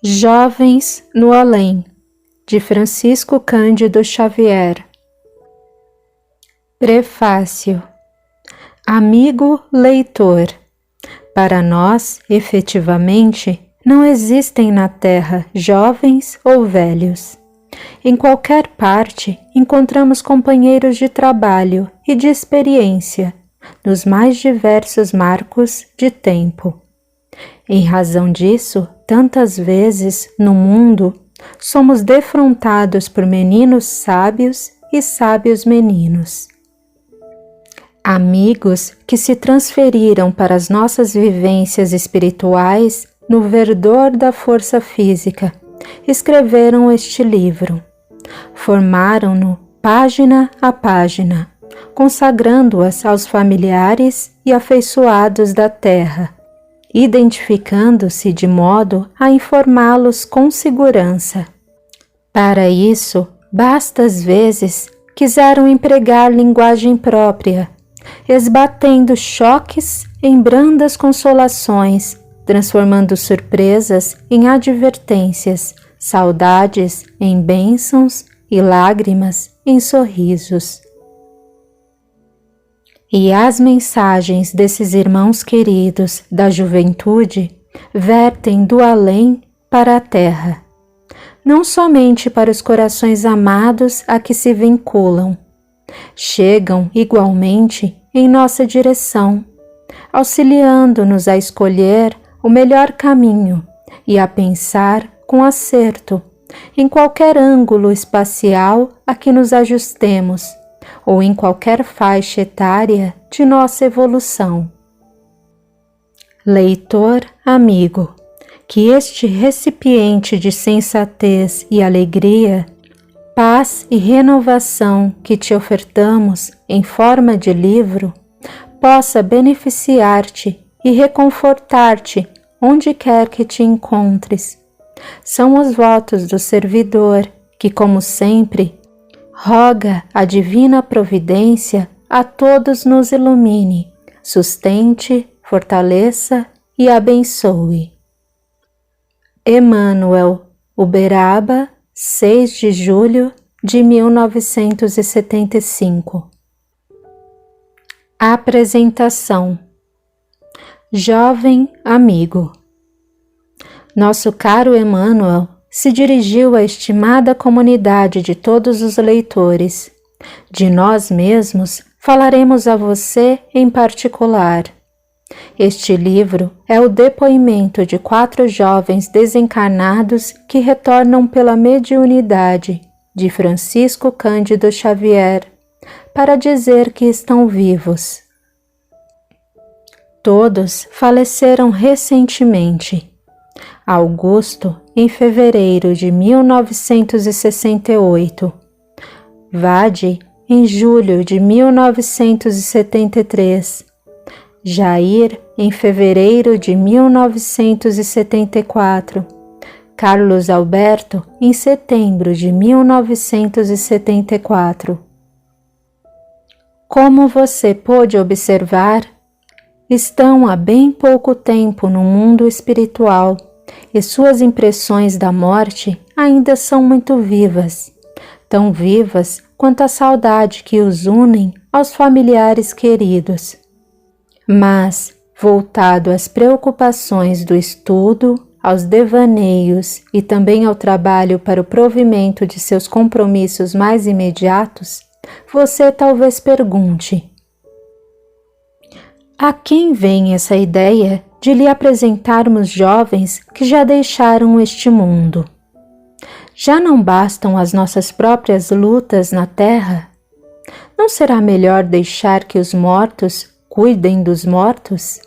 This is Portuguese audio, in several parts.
Jovens no Além, de Francisco Cândido Xavier. Prefácio. Amigo leitor, para nós, efetivamente, não existem na Terra jovens ou velhos. Em qualquer parte, encontramos companheiros de trabalho e de experiência, nos mais diversos marcos de tempo. Em razão disso, tantas vezes, no mundo, somos defrontados por meninos sábios e sábios meninos. Amigos que se transferiram para as nossas vivências espirituais no verdor da força física, escreveram este livro. Formaram-no página a página, consagrando-as aos familiares e afeiçoados da terra, identificando-se de modo a informá-los com segurança. Para isso, basta às vezes quiseram empregar linguagem própria, esbatendo choques em brandas consolações, transformando surpresas em advertências, saudades em bênçãos e lágrimas em sorrisos. E as mensagens desses irmãos queridos da juventude vertem do além para a terra, não somente para os corações amados a que se vinculam, chegam igualmente em nossa direção, auxiliando-nos a escolher o melhor caminho e a pensar com acerto em qualquer ângulo espacial a que nos ajustemos, ou em qualquer faixa etária de nossa evolução. Leitor amigo, que este recipiente de sensatez e alegria, paz e renovação que te ofertamos em forma de livro, possa beneficiar-te e reconfortar-te onde quer que te encontres. São os votos do servidor que, como sempre, roga a divina providência a todos nos ilumine, sustente, fortaleça e abençoe. Emmanuel, Uberaba, 6 de julho de 1975. Apresentação. Jovem amigo. Nosso caro Emmanuel se dirigiu à estimada comunidade de todos os leitores. De nós mesmos falaremos a você em particular. Este livro é o depoimento de 4 jovens desencarnados que retornam pela mediunidade de Francisco Cândido Xavier para dizer que estão vivos. Todos faleceram recentemente. Augusto, em fevereiro de 1968. Vade, em julho de 1973. Jair, em fevereiro de 1974. Carlos Alberto, em setembro de 1974. Como você pôde observar, estão há bem pouco tempo no mundo espiritual e suas impressões da morte ainda são muito vivas, tão vivas quanto a saudade que os unem aos familiares queridos. Mas, voltado às preocupações do estudo, aos devaneios e também ao trabalho para o provimento de seus compromissos mais imediatos, você talvez pergunte: a quem vem essa ideia de lhe apresentarmos jovens que já deixaram este mundo? Já não bastam as nossas próprias lutas na terra? Não será melhor deixar que os mortos cuidem dos mortos?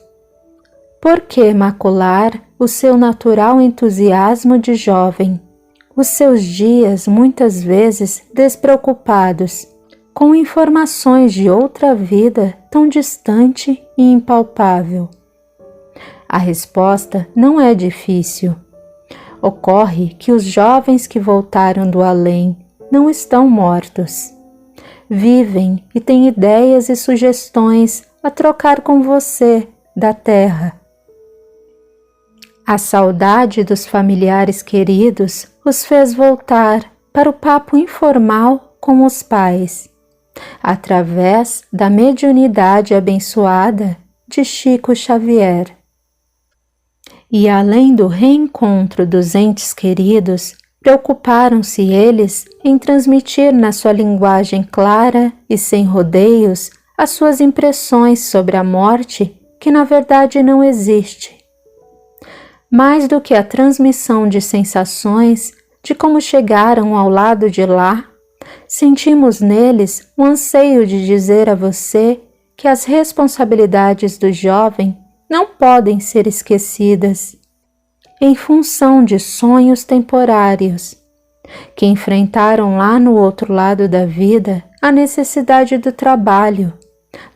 Por que macular o seu natural entusiasmo de jovem, os seus dias muitas vezes despreocupados, com informações de outra vida tão distante e impalpável? A resposta não é difícil. Ocorre que os jovens que voltaram do além não estão mortos. Vivem e têm ideias e sugestões a trocar com você da terra. A saudade dos familiares queridos os fez voltar para o papo informal com os pais, através da mediunidade abençoada de Chico Xavier. E além do reencontro dos entes queridos, preocuparam-se eles em transmitir na sua linguagem clara e sem rodeios as suas impressões sobre a morte, que na verdade não existe. Mais do que a transmissão de sensações de como chegaram ao lado de lá, sentimos neles o anseio de dizer a você que as responsabilidades do jovem não podem ser esquecidas, em função de sonhos temporários, que enfrentaram lá no outro lado da vida a necessidade do trabalho,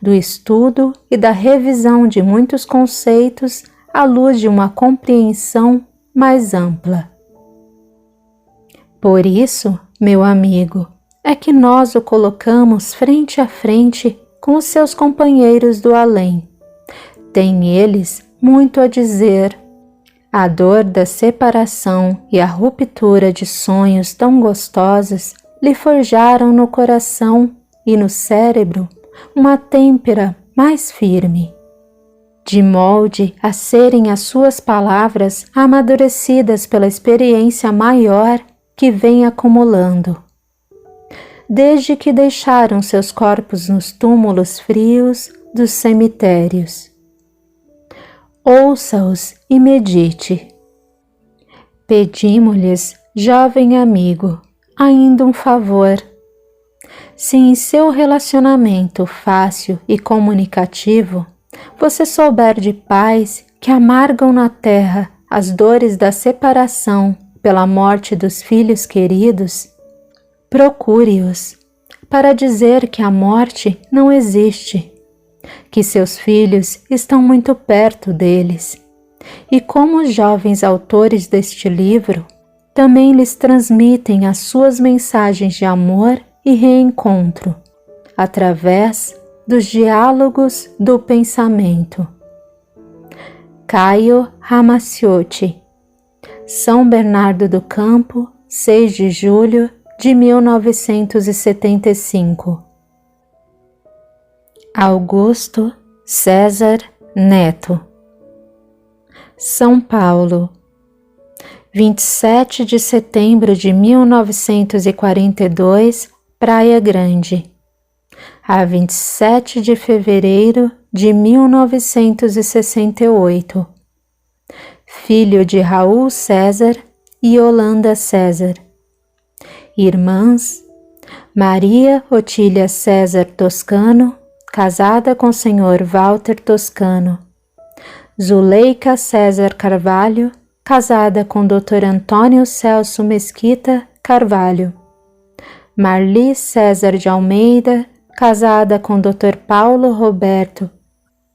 do estudo e da revisão de muitos conceitos à luz de uma compreensão mais ampla. Por isso, meu amigo, é que nós o colocamos frente a frente com os seus companheiros do além. Têm eles muito a dizer. A dor da separação e a ruptura de sonhos tão gostosos lhe forjaram no coração e no cérebro uma têmpera mais firme, de molde a serem as suas palavras amadurecidas pela experiência maior que vem acumulando, desde que deixaram seus corpos nos túmulos frios dos cemitérios. Ouça-os e medite. Pedimo-lhes, jovem amigo, ainda um favor. Se em seu relacionamento fácil e comunicativo você souber de pais que amargam na terra as dores da separação pela morte dos filhos queridos, procure-os para dizer que a morte não existe, que seus filhos estão muito perto deles, e como os jovens autores deste livro também lhes transmitem as suas mensagens de amor e reencontro, através dos diálogos do pensamento. Caio Ramacciotti, São Bernardo do Campo, 6 de julho de 1975. Augusto César Neto, São Paulo, 27 de setembro de 1942, Praia Grande, a 27 de fevereiro de 1968. Filho de Raul César e Yolanda César. Irmãs: Maria Otília César Toscano, casada com o Sr. Walter Toscano. Zuleika César Carvalho, casada com Dr. Antônio Celso Mesquita Carvalho. Marli César de Almeida, casada com Dr. Paulo Roberto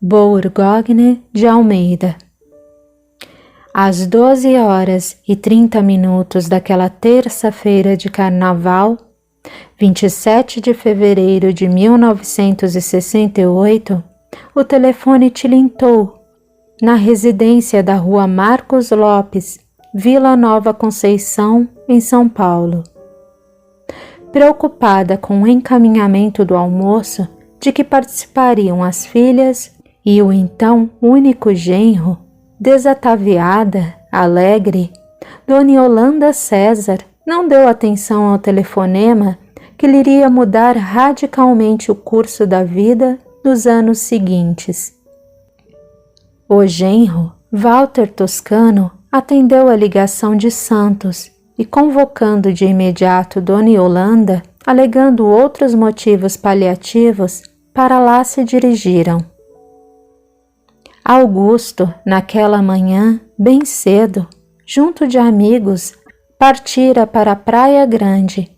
Bourgogne de Almeida. Às 12h30 daquela terça-feira de carnaval, 27 de fevereiro de 1968, o telefone tilintou na residência da Rua Marcos Lopes, Vila Nova Conceição, em São Paulo. Preocupada com o encaminhamento do almoço, de que participariam as filhas e o então único genro, desataviada, alegre, Dona Yolanda César não deu atenção ao telefonema que lhe iria mudar radicalmente o curso da vida nos anos seguintes. O genro, Walter Toscano, atendeu a ligação de Santos e, convocando de imediato Dona Yolanda, alegando outros motivos paliativos, para lá se dirigiram. Augusto, naquela manhã, bem cedo, junto de amigos, partira para a Praia Grande,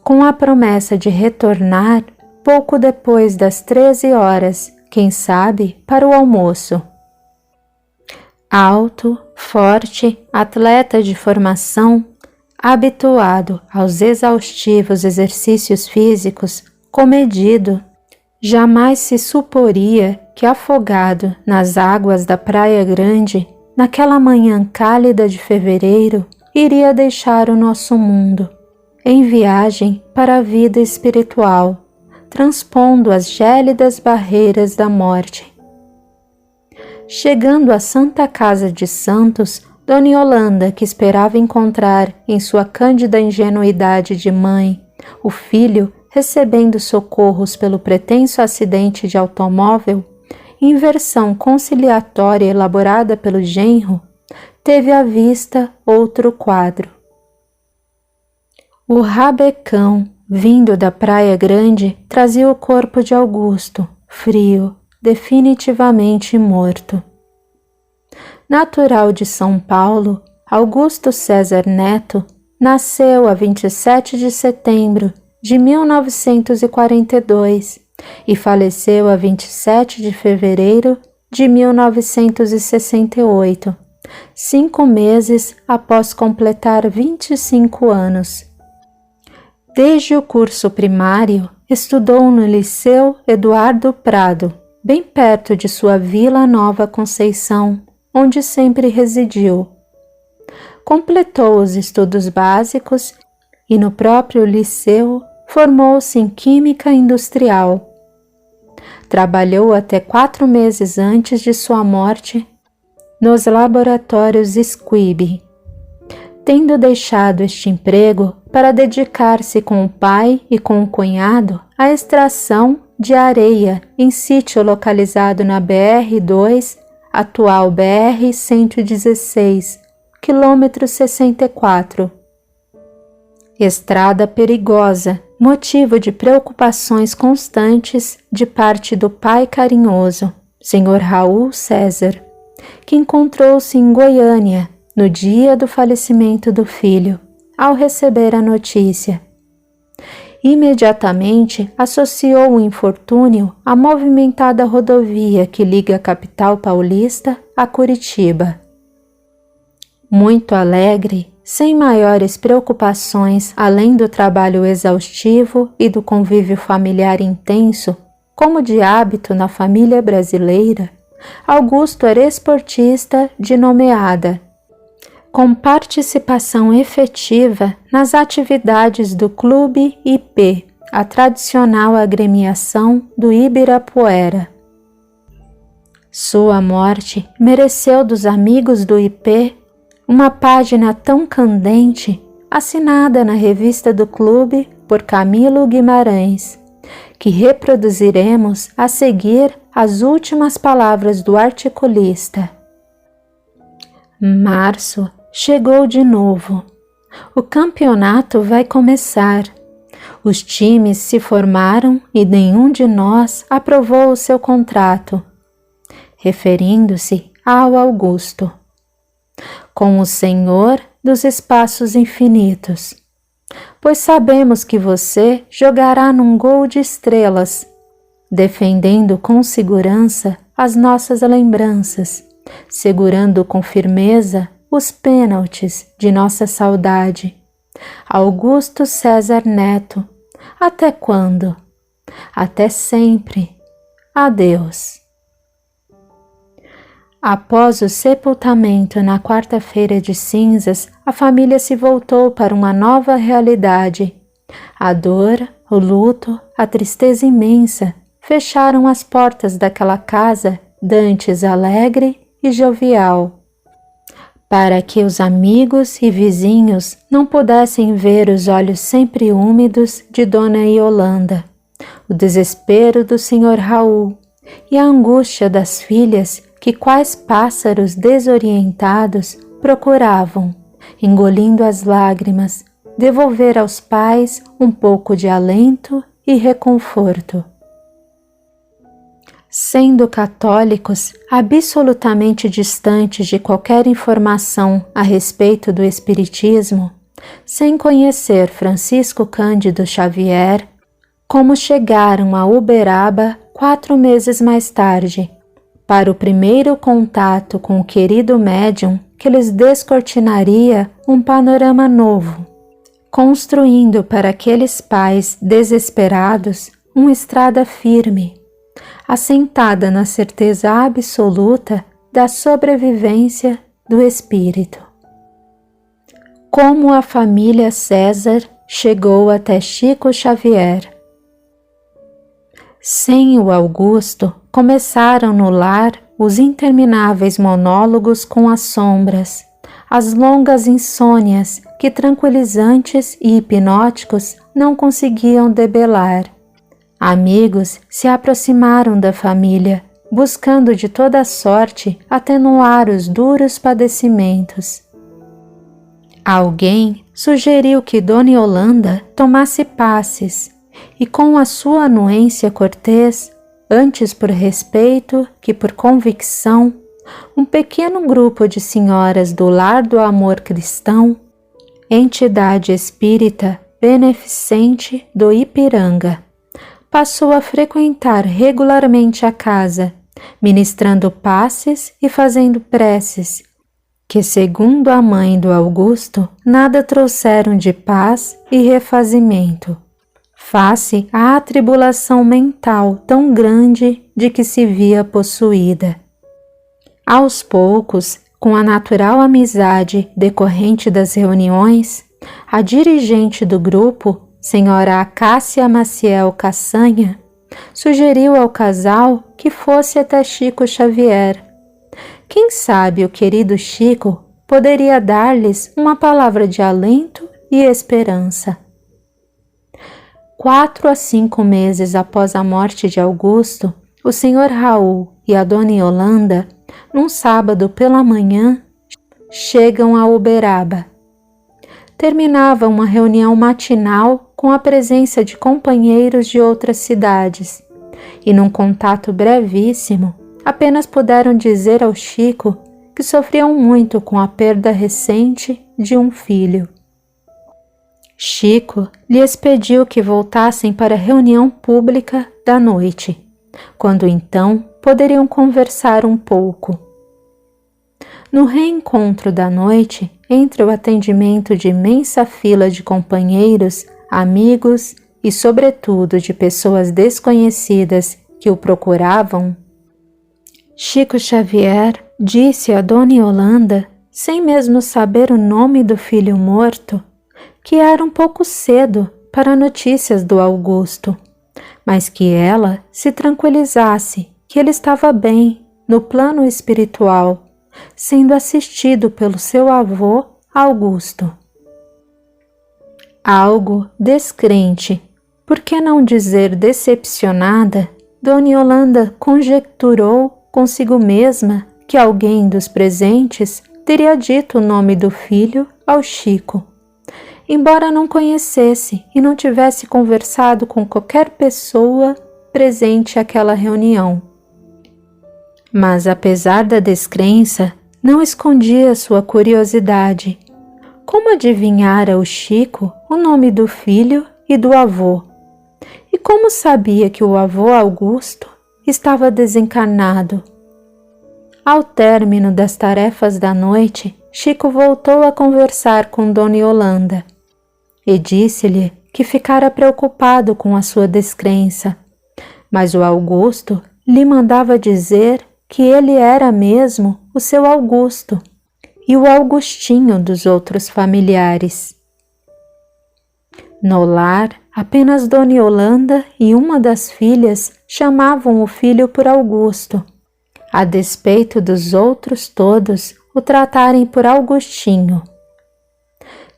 com a promessa de retornar pouco depois das 13h, quem sabe, para o almoço. Alto, forte, atleta de formação, habituado aos exaustivos exercícios físicos, comedido, jamais se suporia que, afogado nas águas da Praia Grande, naquela manhã cálida de fevereiro, iria deixar o nosso mundo, em viagem para a vida espiritual, transpondo as gélidas barreiras da morte. Chegando à Santa Casa de Santos, Dona Yolanda, que esperava encontrar, em sua cândida ingenuidade de mãe, o filho recebendo socorros pelo pretenso acidente de automóvel, em versão conciliatória elaborada pelo genro, teve à vista outro quadro. O rabecão, vindo da Praia Grande, trazia o corpo de Augusto, frio, definitivamente morto. Natural de São Paulo, Augusto César Neto nasceu a 27 de setembro de 1942 e faleceu a 27 de fevereiro de 1968, 5 meses após completar 25 anos. Desde o curso primário, estudou no Liceu Eduardo Prado, bem perto de sua Vila Nova Conceição, onde sempre residiu. Completou os estudos básicos e no próprio liceu formou-se em Química Industrial. Trabalhou até 4 meses antes de sua morte nos laboratórios Squibb, tendo deixado este emprego para dedicar-se com o pai e com o cunhado à extração de areia em sítio localizado na BR-2, atual BR-116, quilômetro 64. Estrada perigosa, motivo de preocupações constantes de parte do pai carinhoso, Sr. Raul César, que encontrou-se em Goiânia no dia do falecimento do filho, ao receber a notícia. Imediatamente associou o infortúnio à movimentada rodovia que liga a capital paulista a Curitiba. Muito alegre, sem maiores preocupações além do trabalho exaustivo e do convívio familiar intenso, como de hábito na família brasileira, Augusto era esportista de nomeada, com participação efetiva nas atividades do Clube IP, a tradicional agremiação do Ibirapuera. Sua morte mereceu dos amigos do IP uma página tão candente, assinada na revista do clube por Camilo Guimarães, que reproduziremos a seguir as últimas palavras do articulista. Março chegou de novo. O campeonato vai começar. Os times se formaram e nenhum de nós aprovou o seu contrato, referindo-se ao Augusto. Com o Senhor dos espaços infinitos, pois sabemos que você jogará num gol de estrelas, defendendo com segurança as nossas lembranças, segurando com firmeza os pênaltis de nossa saudade. Augusto César Neto, até quando? Até sempre. Adeus. Após o sepultamento na quarta-feira de cinzas, a família se voltou para uma nova realidade. A dor, o luto, a tristeza imensa fecharam as portas daquela casa dantes alegre e jovial, para que os amigos e vizinhos não pudessem ver os olhos sempre úmidos de Dona Yolanda, o desespero do Sr. Raul e a angústia das filhas que, quais pássaros desorientados, procuravam, engolindo as lágrimas, devolver aos pais um pouco de alento e reconforto. Sendo católicos absolutamente distantes de qualquer informação a respeito do espiritismo, sem conhecer Francisco Cândido Xavier, como chegaram a Uberaba 4 meses mais tarde, para o primeiro contato com o querido médium que lhes descortinaria um panorama novo, construindo para aqueles pais desesperados uma estrada firme, assentada na certeza absoluta da sobrevivência do espírito. Como a família César chegou até Chico Xavier. Sem o Augusto, começaram no lar os intermináveis monólogos com as sombras, as longas insônias que tranquilizantes e hipnóticos não conseguiam debelar. Amigos se aproximaram da família, buscando de toda sorte atenuar os duros padecimentos. Alguém sugeriu que Dona Yolanda tomasse passes e, com a sua anuência cortês, antes por respeito que por convicção, um pequeno grupo de senhoras do Lar do Amor Cristão, entidade espírita beneficente do Ipiranga, passou a frequentar regularmente a casa, ministrando passes e fazendo preces, que, segundo a mãe do Augusto, nada trouxeram de paz e refazimento, face à atribulação mental tão grande de que se via possuída. Aos poucos, com a natural amizade decorrente das reuniões, a dirigente do grupo, senhora Acácia Maciel Caçanha, sugeriu ao casal que fosse até Chico Xavier. Quem sabe o querido Chico poderia dar-lhes uma palavra de alento e esperança. 4 a 5 meses após a morte de Augusto, o senhor Raul e a dona Yolanda, num sábado pela manhã, chegam a Uberaba. Terminava uma reunião matinal com a presença de companheiros de outras cidades, e num contato brevíssimo, apenas puderam dizer ao Chico que sofriam muito com a perda recente de um filho. Chico lhes pediu que voltassem para a reunião pública da noite, quando então poderiam conversar um pouco. No reencontro da noite, entre o atendimento de imensa fila de companheiros, amigos e, sobretudo, de pessoas desconhecidas que o procuravam, Chico Xavier disse a Dona Yolanda, sem mesmo saber o nome do filho morto, que era um pouco cedo para notícias do Augusto, mas que ela se tranquilizasse que ele estava bem no plano espiritual, sendo assistido pelo seu avô Augusto. Algo descrente, por que não dizer decepcionada, Dona Yolanda conjecturou consigo mesma que alguém dos presentes teria dito o nome do filho ao Chico, embora não conhecesse e não tivesse conversado com qualquer pessoa presente àquela reunião. Mas, apesar da descrença, não escondia sua curiosidade. Como adivinhara o Chico o nome do filho e do avô? E como sabia que o avô Augusto estava desencarnado? Ao término das tarefas da noite, Chico voltou a conversar com Dona Yolanda e disse-lhe que ficara preocupado com a sua descrença, mas o Augusto lhe mandava dizer que ele era mesmo o seu Augusto e o Augustinho dos outros familiares. No lar, apenas Dona Yolanda e uma das filhas chamavam o filho por Augusto, a despeito dos outros todos o tratarem por Augustinho.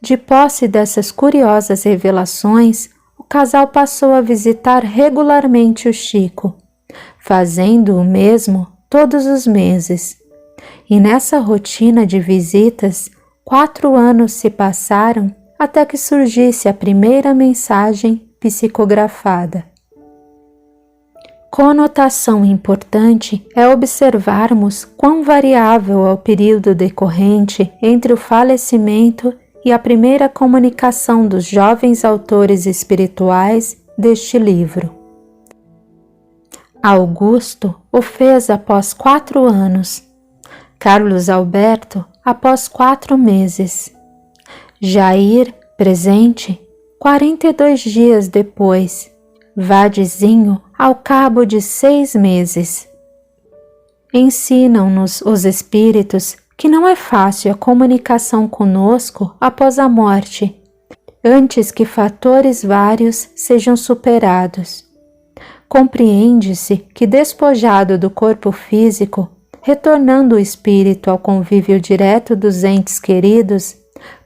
De posse dessas curiosas revelações, o casal passou a visitar regularmente o Chico, fazendo o mesmo todos os meses. E nessa rotina de visitas, 4 anos se passaram até que surgisse a primeira mensagem psicografada. Conotação importante é observarmos quão variável é o período decorrente entre o falecimento e a primeira comunicação dos jovens autores espirituais deste livro. Augusto o fez após 4 anos, Carlos Alberto após 4 meses, Jair, presente, 42 dias depois, Vadezinho ao cabo de 6 meses. Ensinam-nos os espíritos que não é fácil a comunicação conosco após a morte, antes que fatores vários sejam superados. Compreende-se que, despojado do corpo físico, retornando o espírito ao convívio direto dos entes queridos,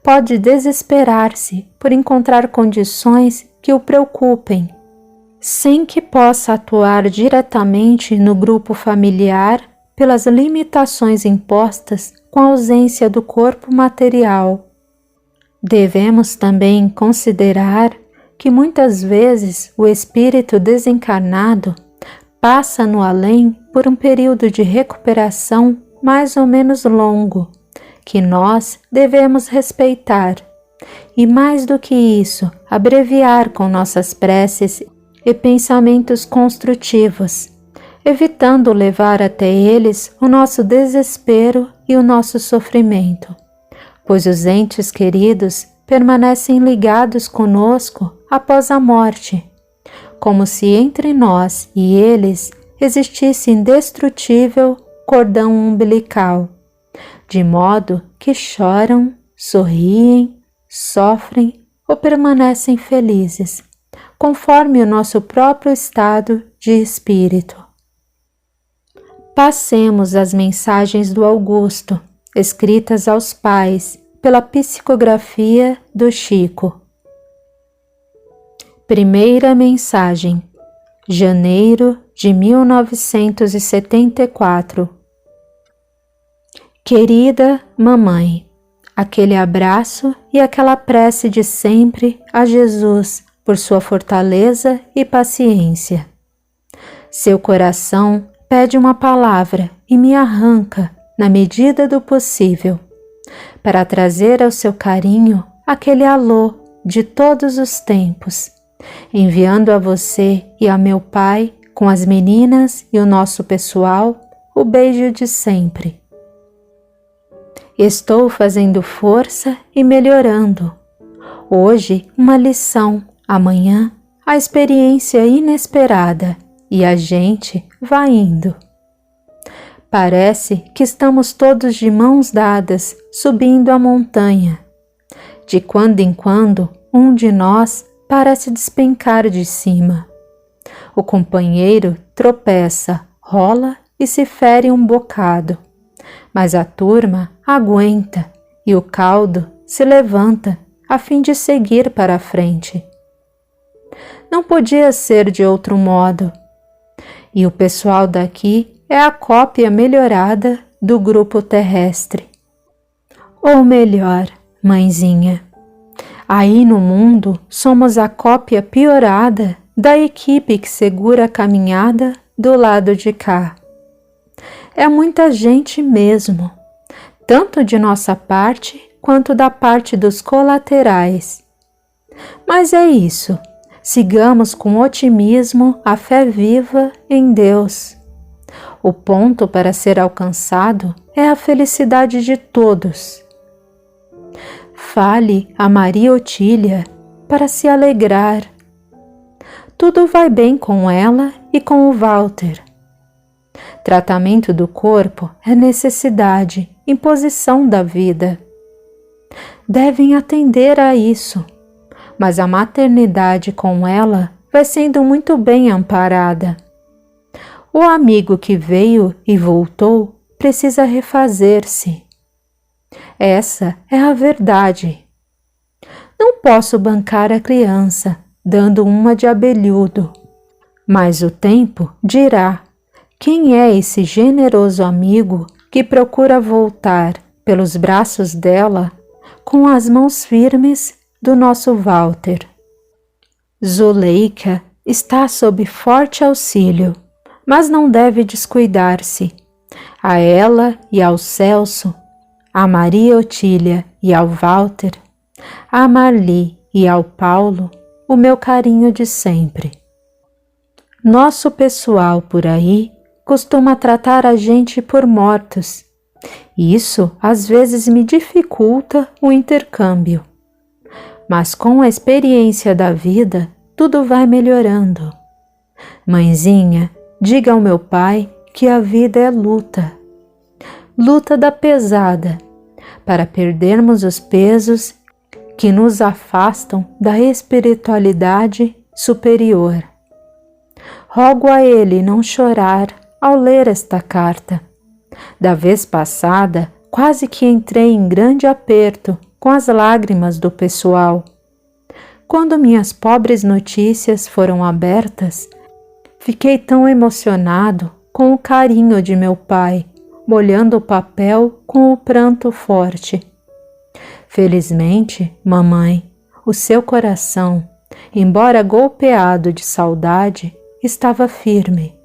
pode desesperar-se por encontrar condições que o preocupem, sem que possa atuar diretamente no grupo familiar pelas limitações impostas com a ausência do corpo material. Devemos também considerar que muitas vezes o espírito desencarnado passa no além por um período de recuperação mais ou menos longo, que nós devemos respeitar, e mais do que isso, abreviar com nossas preces e pensamentos construtivos, evitando levar até eles o nosso desespero e o nosso sofrimento, pois os entes queridos permanecem ligados conosco após a morte, como se entre nós e eles existisse indestrutível cordão umbilical, de modo que choram, sorriem, sofrem ou permanecem felizes, conforme o nosso próprio estado de espírito. Passemos as mensagens do Augusto, escritas aos pais pela psicografia do Chico. Primeira mensagem, janeiro de 1974. Querida mamãe, aquele abraço e aquela prece de sempre a Jesus por sua fortaleza e paciência. Seu coração pede uma palavra e me arranca, na medida do possível, para trazer ao seu carinho aquele alô de todos os tempos, enviando a você e a meu pai, com as meninas e o nosso pessoal, o beijo de sempre. Estou fazendo força e melhorando. Hoje, uma lição, amanhã, a experiência inesperada, e a gente vai indo. Parece que estamos todos de mãos dadas, subindo a montanha. De quando em quando, um de nós parece despencar de cima. O companheiro tropeça, rola e se fere um bocado. Mas a turma aguenta e o caldo se levanta a fim de seguir para a frente. Não podia ser de outro modo. E o pessoal daqui é a cópia melhorada do grupo terrestre. Ou melhor, mãezinha, aí no mundo somos a cópia piorada da equipe que segura a caminhada do lado de cá. É muita gente mesmo, tanto de nossa parte quanto da parte dos colaterais. Mas é isso. Sigamos com otimismo a fé viva em Deus. O ponto para ser alcançado é a felicidade de todos. Fale a Maria Otília para se alegrar. Tudo vai bem com ela e com o Walter. Tratamento do corpo é necessidade, imposição da vida. Devem atender a isso. Mas a maternidade com ela vai sendo muito bem amparada. O amigo que veio e voltou precisa refazer-se. Essa é a verdade. Não posso bancar a criança, dando uma de abelhudo. Mas o tempo dirá quem é esse generoso amigo que procura voltar pelos braços dela com as mãos firmes do nosso Walter. Zuleika está sob forte auxílio, mas não deve descuidar-se. A ela e ao Celso, a Maria Otília e ao Walter, a Marli e ao Paulo, o meu carinho de sempre. Nosso pessoal por aí costuma tratar a gente por mortos. Isso às vezes me dificulta o intercâmbio. Mas com a experiência da vida, tudo vai melhorando. Mãezinha, diga ao meu pai que a vida é luta. Luta da pesada, para perdermos os pesos que nos afastam da espiritualidade superior. Rogo a Ele não chorar ao ler esta carta. Da vez passada, quase que entrei em grande aperto com as lágrimas do pessoal. Quando minhas pobres notícias foram abertas, fiquei tão emocionado com o carinho de meu pai, molhando o papel com o pranto forte. Felizmente, mamãe, o seu coração, embora golpeado de saudade, estava firme.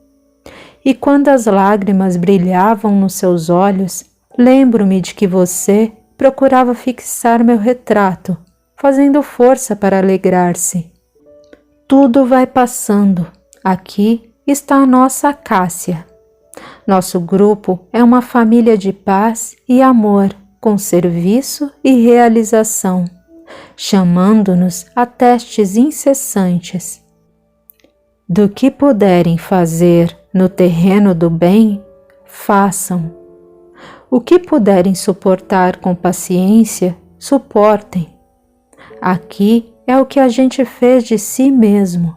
E quando as lágrimas brilhavam nos seus olhos, lembro-me de que você procurava fixar meu retrato, fazendo força para alegrar-se. Tudo vai passando. Aqui está a nossa Cássia. Nosso grupo é uma família de paz e amor, com serviço e realização, chamando-nos a testes incessantes. Do que puderem fazer no terreno do bem, façam. O que puderem suportar com paciência, suportem. Aqui é o que a gente fez de si mesmo.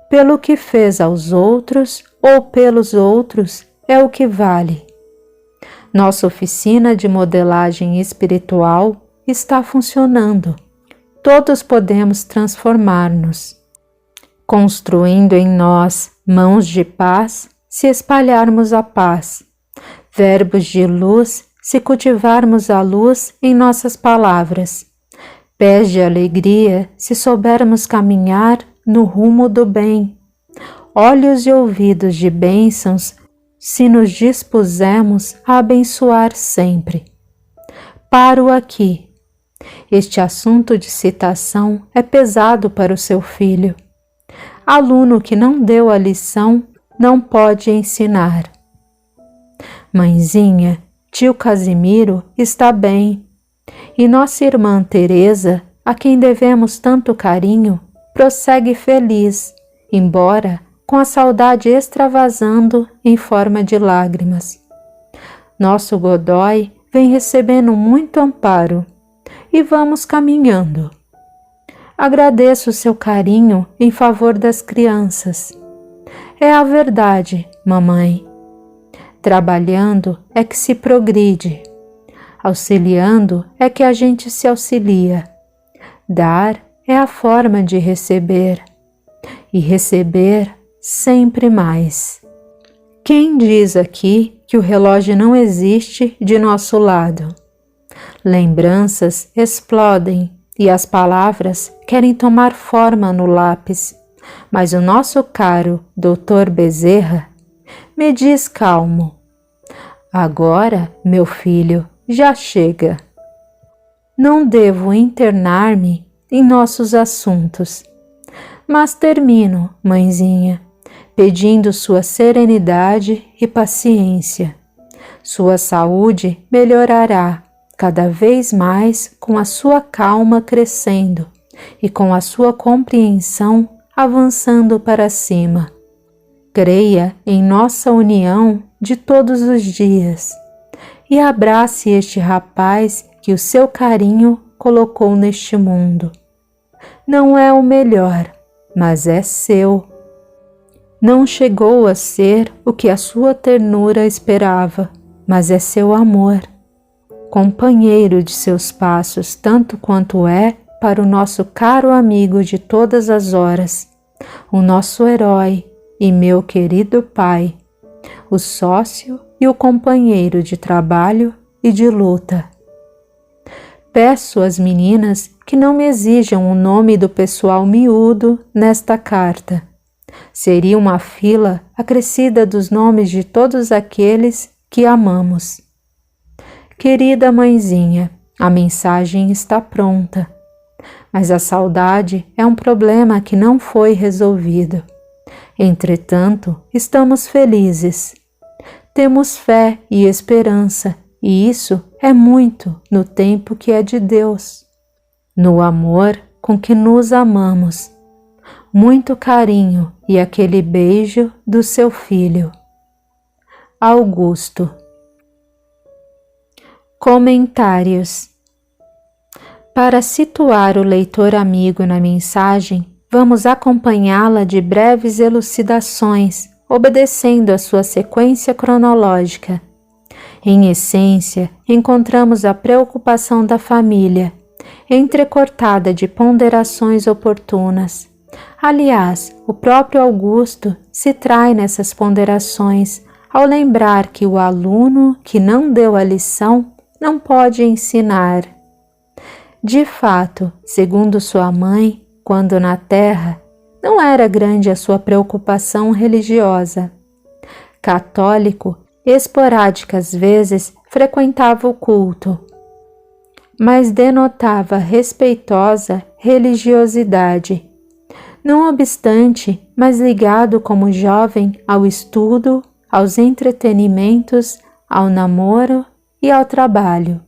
Pelo que fez aos outros ou pelos outros é o que vale. Nossa oficina de modelagem espiritual está funcionando. Todos podemos transformar-nos, construindo em nós mãos de paz se espalharmos a paz, verbos de luz se cultivarmos a luz em nossas palavras, pés de alegria se soubermos caminhar no rumo do bem, olhos e ouvidos de bênçãos se nos dispusermos a abençoar sempre. Paro aqui. Este assunto de citação é pesado para o seu filho. Aluno que não deu a lição não pode ensinar. Mãezinha, tio Casimiro está bem, e nossa irmã Teresa, a quem devemos tanto carinho, prossegue feliz, embora com a saudade extravasando em forma de lágrimas. Nosso Godói vem recebendo muito amparo e vamos caminhando. Agradeço o seu carinho em favor das crianças. É a verdade, mamãe. Trabalhando é que se progride. Auxiliando é que a gente se auxilia. Dar é a forma de receber. E receber sempre mais. Quem diz aqui que o relógio não existe de nosso lado? Lembranças explodem e as palavras querem tomar forma no lápis, mas o nosso caro Dr. Bezerra me diz calmo: agora, meu filho, já chega. Não devo internar-me em nossos assuntos, mas termino, mãezinha, pedindo sua serenidade e paciência. Sua saúde melhorará cada vez mais com a sua calma crescendo e com a sua compreensão avançando para cima. Creia em nossa união de todos os dias e abrace este rapaz que o seu carinho colocou neste mundo. Não é o melhor, mas é seu. Não chegou a ser o que a sua ternura esperava, mas é seu amor. Companheiro de seus passos tanto quanto é para o nosso caro amigo de todas as horas, o nosso herói e meu querido pai, o sócio e o companheiro de trabalho e de luta. Peço às meninas que não me exijam o nome do pessoal miúdo nesta carta. Seria uma fila acrescida dos nomes de todos aqueles que amamos. Querida mãezinha, a mensagem está pronta, mas a saudade é um problema que não foi resolvido. Entretanto, estamos felizes. Temos fé e esperança, e isso é muito no tempo que é de Deus. No amor com que nos amamos, muito carinho e aquele beijo do seu filho. Augusto. Comentários. Para situar o leitor amigo na mensagem, vamos acompanhá-la de breves elucidações, obedecendo a sua sequência cronológica. Em essência, encontramos a preocupação da família, entrecortada de ponderações oportunas. Aliás, o próprio Augusto se trai nessas ponderações ao lembrar que o aluno que não deu a lição não pode ensinar. De fato, segundo sua mãe, quando na terra, não era grande a sua preocupação religiosa. Católico, esporádicas vezes frequentava o culto, mas denotava respeitosa religiosidade. Não obstante, mas ligado como jovem ao estudo, aos entretenimentos, ao namoro e ao trabalho.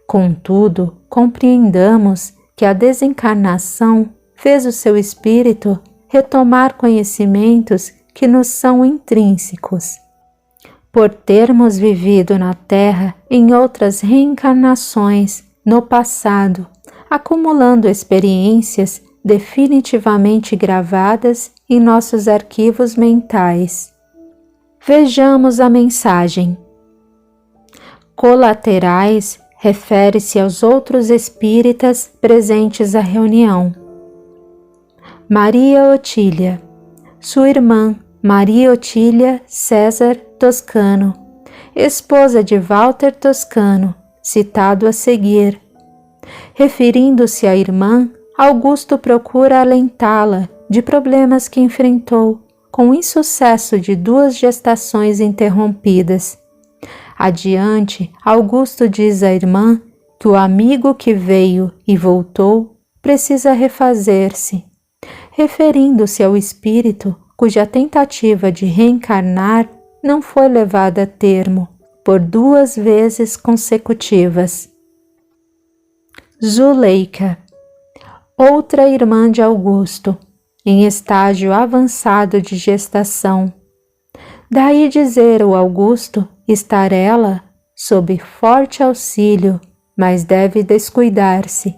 Contudo, compreendamos que a desencarnação fez o seu espírito retomar conhecimentos que nos são intrínsecos. Por termos vivido na Terra em outras reencarnações no passado, acumulando experiências definitivamente gravadas em nossos arquivos mentais. Vejamos a mensagem. Colaterais refere-se aos outros espíritas presentes à reunião. Maria Otília, sua irmã Maria Otília César Toscano, esposa de Walter Toscano, citado a seguir. Referindo-se à irmã, Augusto procura alentá-la de problemas que enfrentou com o insucesso de 2 gestações interrompidas. Adiante, Augusto diz à irmã que o amigo que veio e voltou precisa refazer-se, referindo-se ao espírito cuja tentativa de reencarnar não foi levada a termo por 2 vezes consecutivas. Zuleika, outra irmã de Augusto, em estágio avançado de gestação. Daí dizer o Augusto estar ela sob forte auxílio, mas deve descuidar-se.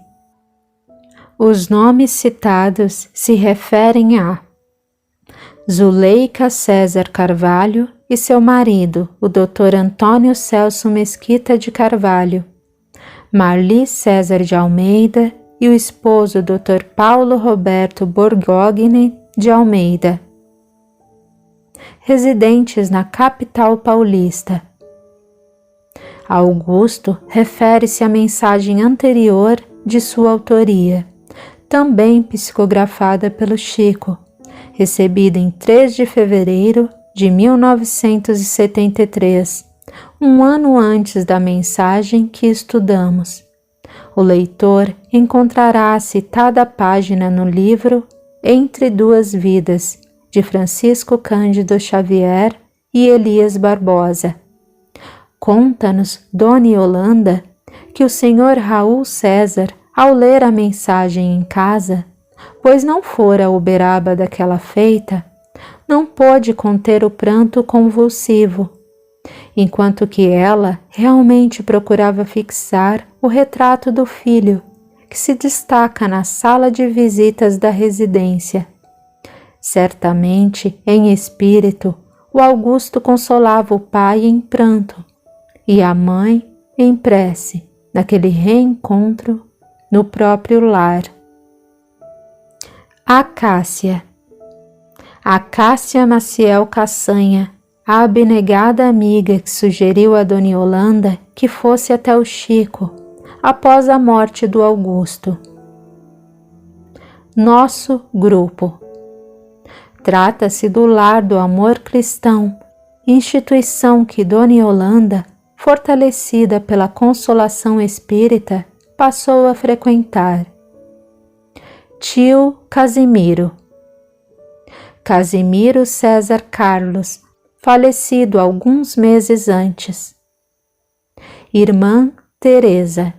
Os nomes citados se referem a Zuleika César Carvalho e seu marido, o Dr. Antônio Celso Mesquita de Carvalho, Marli César de Almeida e o esposo Dr. Paulo Roberto Borgogni de Almeida, residentes na capital paulista. Augusto refere-se à mensagem anterior de sua autoria, também psicografada pelo Chico, recebida em 3 de fevereiro de 1973, um ano antes da mensagem que estudamos. O leitor encontrará a citada página no livro Entre Duas Vidas, de Francisco Cândido Xavier e Elias Barbosa. Conta-nos Dona Yolanda que o senhor Raul César, ao ler a mensagem em casa, pois não fora a uberaba daquela feita, não pôde conter o pranto convulsivo, enquanto que ela realmente procurava fixar o retrato do filho, que se destaca na sala de visitas da residência. Certamente, em espírito, o Augusto consolava o pai em pranto e a mãe em prece, naquele reencontro no próprio lar. Acácia Maciel Caçanha, a abnegada amiga que sugeriu a Dona Yolanda que fosse até o Chico após a morte do Augusto. Nosso grupo. Trata-se do Lar do Amor Cristão, instituição que Dona Yolanda, fortalecida pela consolação espírita, passou a frequentar. Tio Casimiro César Carlos, falecido alguns meses antes. Irmã Teresa,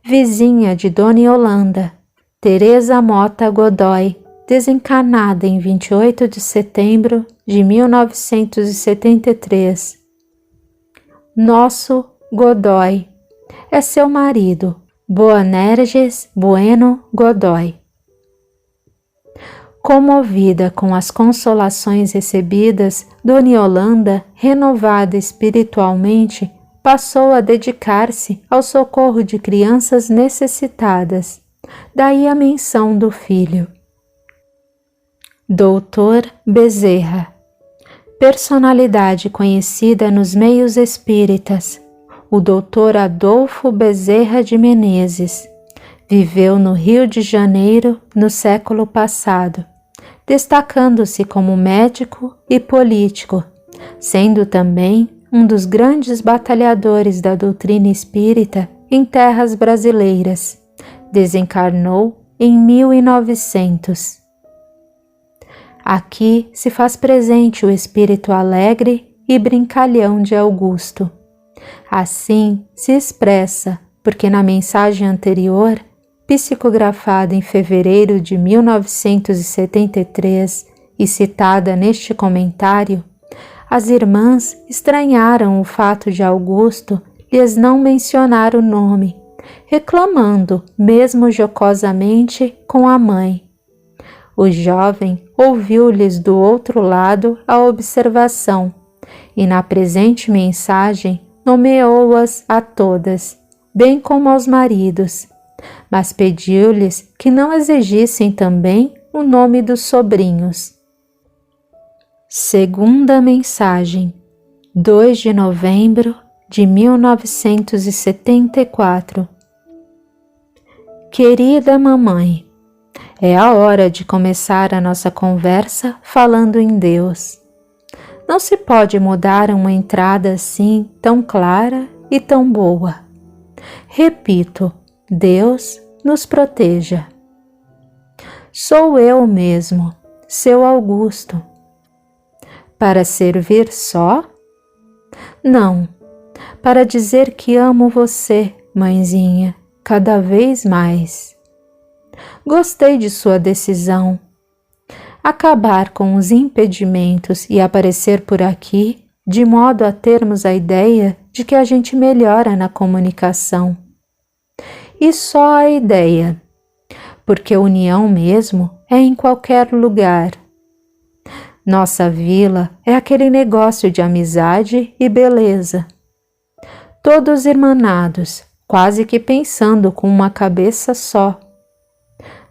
vizinha de Dona Yolanda, Teresa Mota Godoy, desencarnada em 28 de setembro de 1973. Nosso Godoy é seu marido, Boanerges Bueno Godoy. Comovida com as consolações recebidas, Dona Yolanda, renovada espiritualmente, passou a dedicar-se ao socorro de crianças necessitadas. Daí a menção do filho. Doutor Bezerra, personalidade conhecida nos meios espíritas, o doutor Adolfo Bezerra de Menezes, viveu no Rio de Janeiro no século passado, destacando-se como médico e político, sendo também um dos grandes batalhadores da doutrina espírita em terras brasileiras. Desencarnou em 1900. Aqui se faz presente o espírito alegre e brincalhão de Augusto. Assim se expressa, porque na mensagem anterior, psicografada em fevereiro de 1973 e citada neste comentário, as irmãs estranharam o fato de Augusto lhes não mencionar o nome, reclamando, mesmo jocosamente, com a mãe. O jovem ouviu-lhes do outro lado a observação e na presente mensagem nomeou-as a todas, bem como aos maridos, mas pediu-lhes que não exigissem também o nome dos sobrinhos. Segunda mensagem, 2 de novembro de 1974. Querida mamãe, é a hora de começar a nossa conversa falando em Deus. Não se pode mudar uma entrada assim tão clara e tão boa. Repito, Deus nos proteja. Sou eu mesmo, seu Augusto. Para servir só? Não, para dizer que amo você, mãezinha, cada vez mais. Gostei de sua decisão. Acabar com os impedimentos e aparecer por aqui, de modo a termos a ideia de que a gente melhora na comunicação. E só a ideia, porque união mesmo é em qualquer lugar. Nossa vila é aquele negócio de amizade e beleza. Todos irmanados, quase que pensando com uma cabeça só.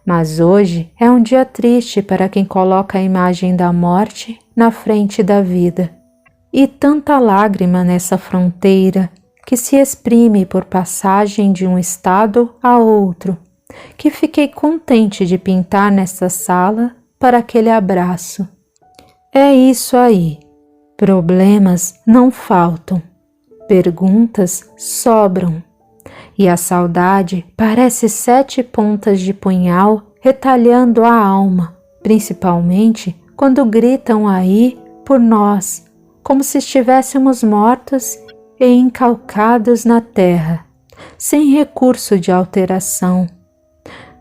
Mas hoje é um dia triste para quem coloca a imagem da morte na frente da vida. E tanta lágrima nessa fronteira que se exprime por passagem de um estado a outro, que fiquei contente de pintar nesta sala para aquele abraço. É isso aí. Problemas não faltam. Perguntas sobram. E a saudade parece 7 pontas de punhal retalhando a alma, principalmente quando gritam aí por nós, como se estivéssemos mortos e encalcados na terra, sem recurso de alteração.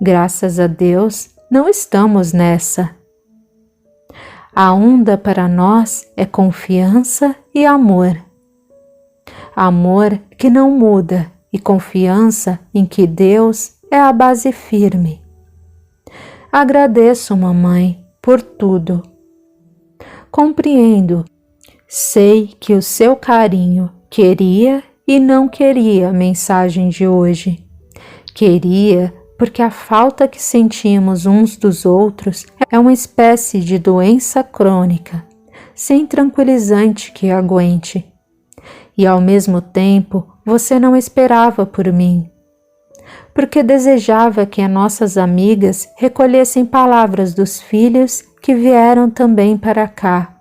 Graças a Deus, não estamos nessa. A onda para nós é confiança e amor. Amor que não muda e confiança em que Deus é a base firme. Agradeço, mamãe, por tudo. Compreendo. Sei que o seu carinho queria e não queria a mensagem de hoje. Queria porque a falta que sentimos uns dos outros é uma espécie de doença crônica, sem tranquilizante que aguente. E ao mesmo tempo você não esperava por mim, porque desejava que as nossas amigas recolhessem palavras dos filhos que vieram também para cá,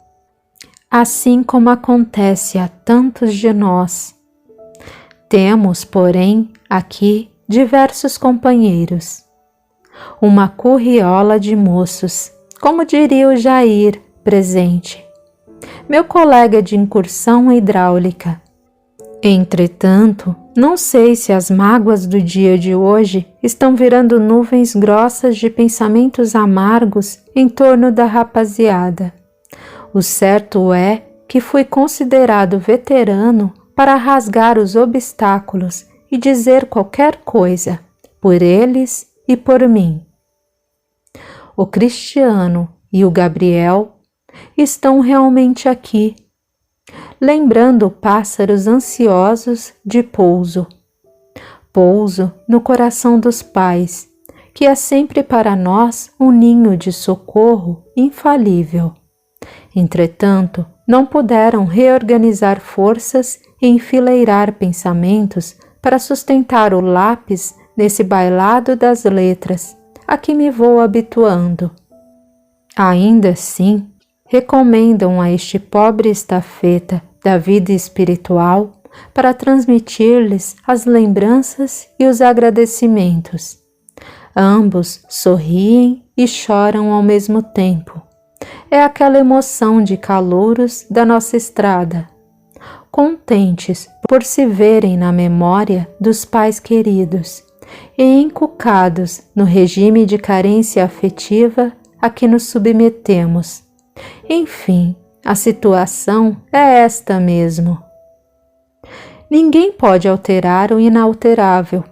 assim como acontece a tantos de nós. Temos, porém, aqui diversos companheiros, uma curriola de moços, como diria o Jair, presente, meu colega de incursão hidráulica, Entretanto, não sei se as mágoas do dia de hoje estão virando nuvens grossas de pensamentos amargos em torno da rapaziada. O certo é que fui considerado veterano para rasgar os obstáculos e dizer qualquer coisa, por eles e por mim. O Cristiano e o Gabriel estão realmente aqui, lembrando pássaros ansiosos de pouso. Pouso no coração dos pais, que é sempre para nós um ninho de socorro infalível. Entretanto, não puderam reorganizar forças e enfileirar pensamentos para sustentar o lápis nesse bailado das letras a que me vou habituando. Ainda assim, recomendam a este pobre estafeta da vida espiritual para transmitir-lhes as lembranças e os agradecimentos. Ambos sorriem e choram ao mesmo tempo. É aquela emoção de calouros da nossa estrada, contentes por se verem na memória dos pais queridos e encucados no regime de carência afetiva a que nos submetemos. Enfim, a situação é esta mesmo. Ninguém pode alterar o inalterável.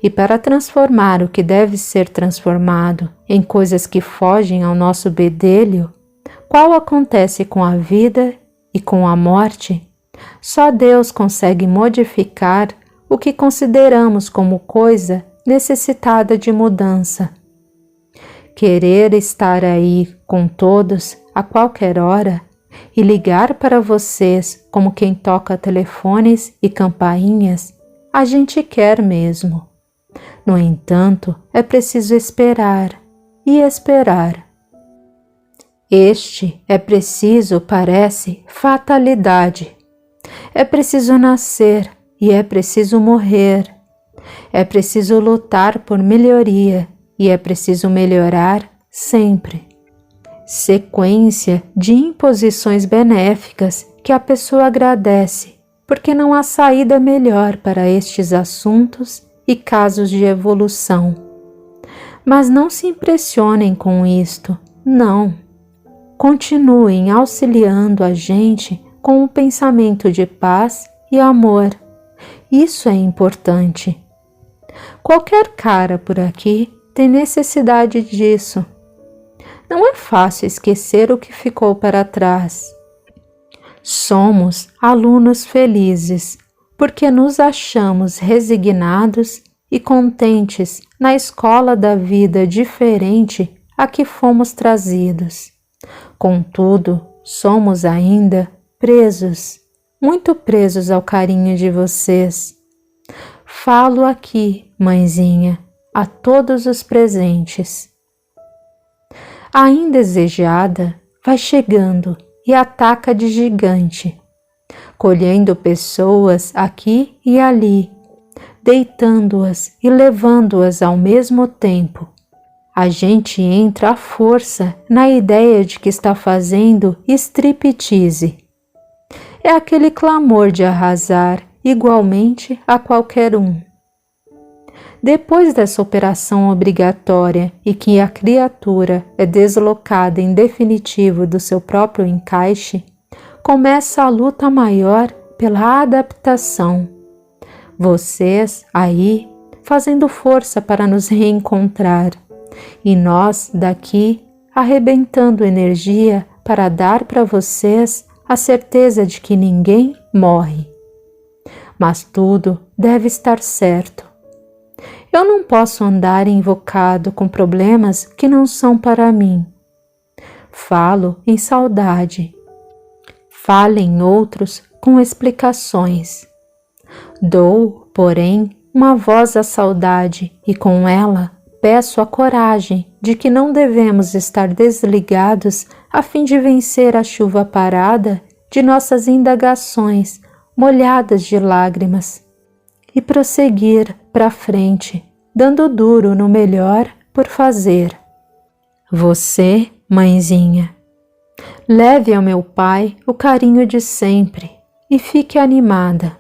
E para transformar o que deve ser transformado em coisas que fogem ao nosso bedelho, qual acontece com a vida e com a morte, só Deus consegue modificar o que consideramos como coisa necessitada de mudança. Querer estar aí com todos a qualquer hora e ligar para vocês como quem toca telefones e campainhas, a gente quer mesmo. No entanto, é preciso esperar e esperar. É preciso, parece, fatalidade. É preciso nascer e é preciso morrer. É preciso lutar por melhoria e é preciso melhorar sempre. Sequência de imposições benéficas que a pessoa agradece, porque não há saída melhor para estes assuntos e casos de evolução. Mas não se impressionem com isto, não. Continuem auxiliando a gente com um pensamento de paz e amor. Isso é importante. Qualquer cara por aqui tem necessidade disso. Não é fácil esquecer o que ficou para trás. Somos alunos felizes, porque nos achamos resignados e contentes na escola da vida diferente a que fomos trazidos. Contudo, somos ainda presos, muito presos ao carinho de vocês. Falo aqui, mãezinha, a todos os presentes. A indesejada vai chegando e ataca de gigante, colhendo pessoas aqui e ali, deitando-as e levando-as ao mesmo tempo. A gente entra à força na ideia de que está fazendo striptease. É aquele clamor de arrasar igualmente a qualquer um. Depois dessa operação obrigatória e que a criatura é deslocada em definitivo do seu próprio encaixe, começa a luta maior pela adaptação. Vocês, aí, fazendo força para nos reencontrar, e nós, daqui, arrebentando energia para dar para vocês a certeza de que ninguém morre. Mas tudo deve estar certo. Eu não posso andar invocado com problemas que não são para mim. Falo em saudade. Falem outros com explicações. Dou, porém, uma voz à saudade e com ela peço a coragem de que não devemos estar desligados a fim de vencer a chuva parada de nossas indagações molhadas de lágrimas e prosseguir para frente, dando duro no melhor por fazer. Você, mãezinha, leve ao meu pai o carinho de sempre e fique animada.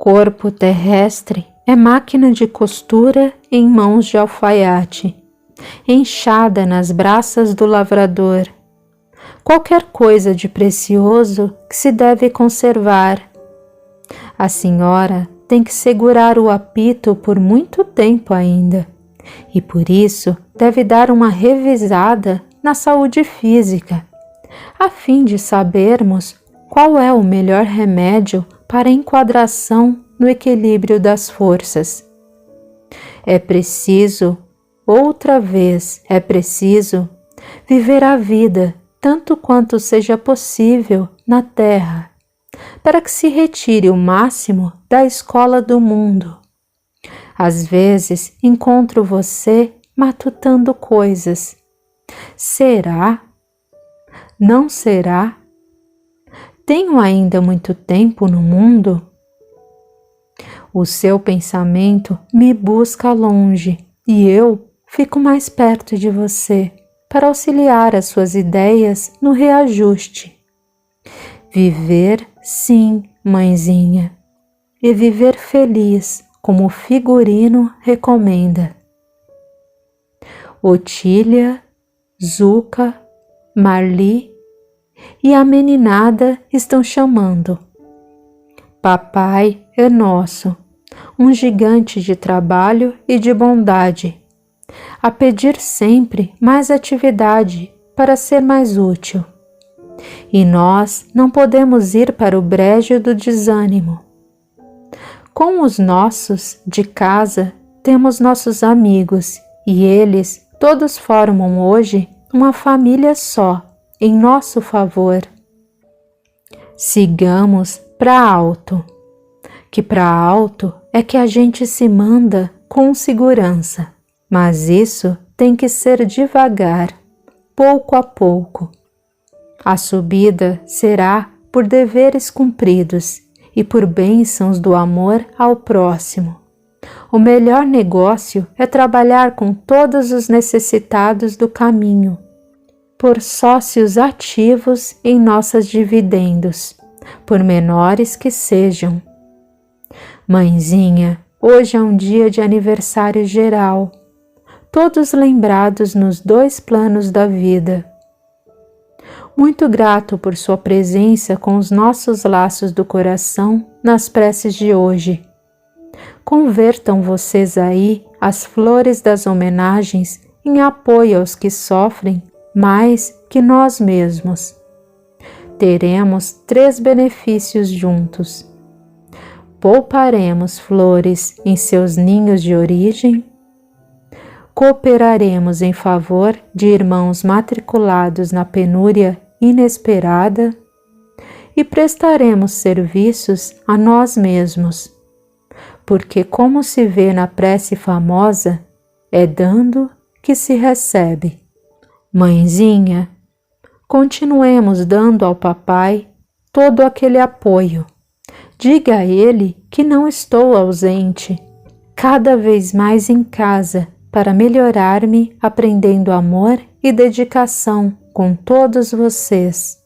corpo terrestre é máquina de costura em mãos de alfaiate, enxada nas braças do lavrador. Qualquer coisa de precioso que se deve conservar. A senhora tem que segurar o apito por muito tempo ainda, e por isso deve dar uma revisada na saúde física, a fim de sabermos qual é o melhor remédio para a enquadração no equilíbrio das forças. É preciso, outra vez é preciso, viver a vida tanto quanto seja possível na terra, para que se retire o máximo da escola do mundo. Às vezes encontro você matutando coisas. Será? Não será? Tenho ainda muito tempo no mundo? O seu pensamento me busca longe e eu fico mais perto de você para auxiliar as suas ideias no reajuste. Viver, sim, mãezinha, e viver feliz, como o figurino recomenda. Otília, Zuca, Marli e a meninada estão chamando. Papai é nosso, um gigante de trabalho e de bondade, a pedir sempre mais atividade para ser mais útil. E nós não podemos ir para o brejo do desânimo. Com os nossos de casa temos nossos amigos e eles todos formam hoje uma família só, em nosso favor. Sigamos para alto, que para alto é que a gente se manda com segurança, mas isso tem que ser devagar, pouco a pouco. A subida será por deveres cumpridos e por bênçãos do amor ao próximo. O melhor negócio é trabalhar com todos os necessitados do caminho, por sócios ativos em nossas dividendos, por menores que sejam. Mãezinha, hoje é um dia de aniversário geral, todos lembrados nos 2 planos da vida. Muito grato por sua presença com os nossos laços do coração nas preces de hoje. Convertam vocês aí as flores das homenagens em apoio aos que sofrem mais que nós mesmos. Teremos 3 benefícios juntos. Pouparemos flores em seus ninhos de origem, cooperaremos em favor de irmãos matriculados na penúria inesperada e prestaremos serviços a nós mesmos, porque, como se vê na prece famosa, é dando que se recebe. Mãezinha, continuemos dando ao papai todo aquele apoio. Diga a ele que não estou ausente, cada vez mais em casa, para melhorar-me aprendendo amor e dedicação com todos vocês.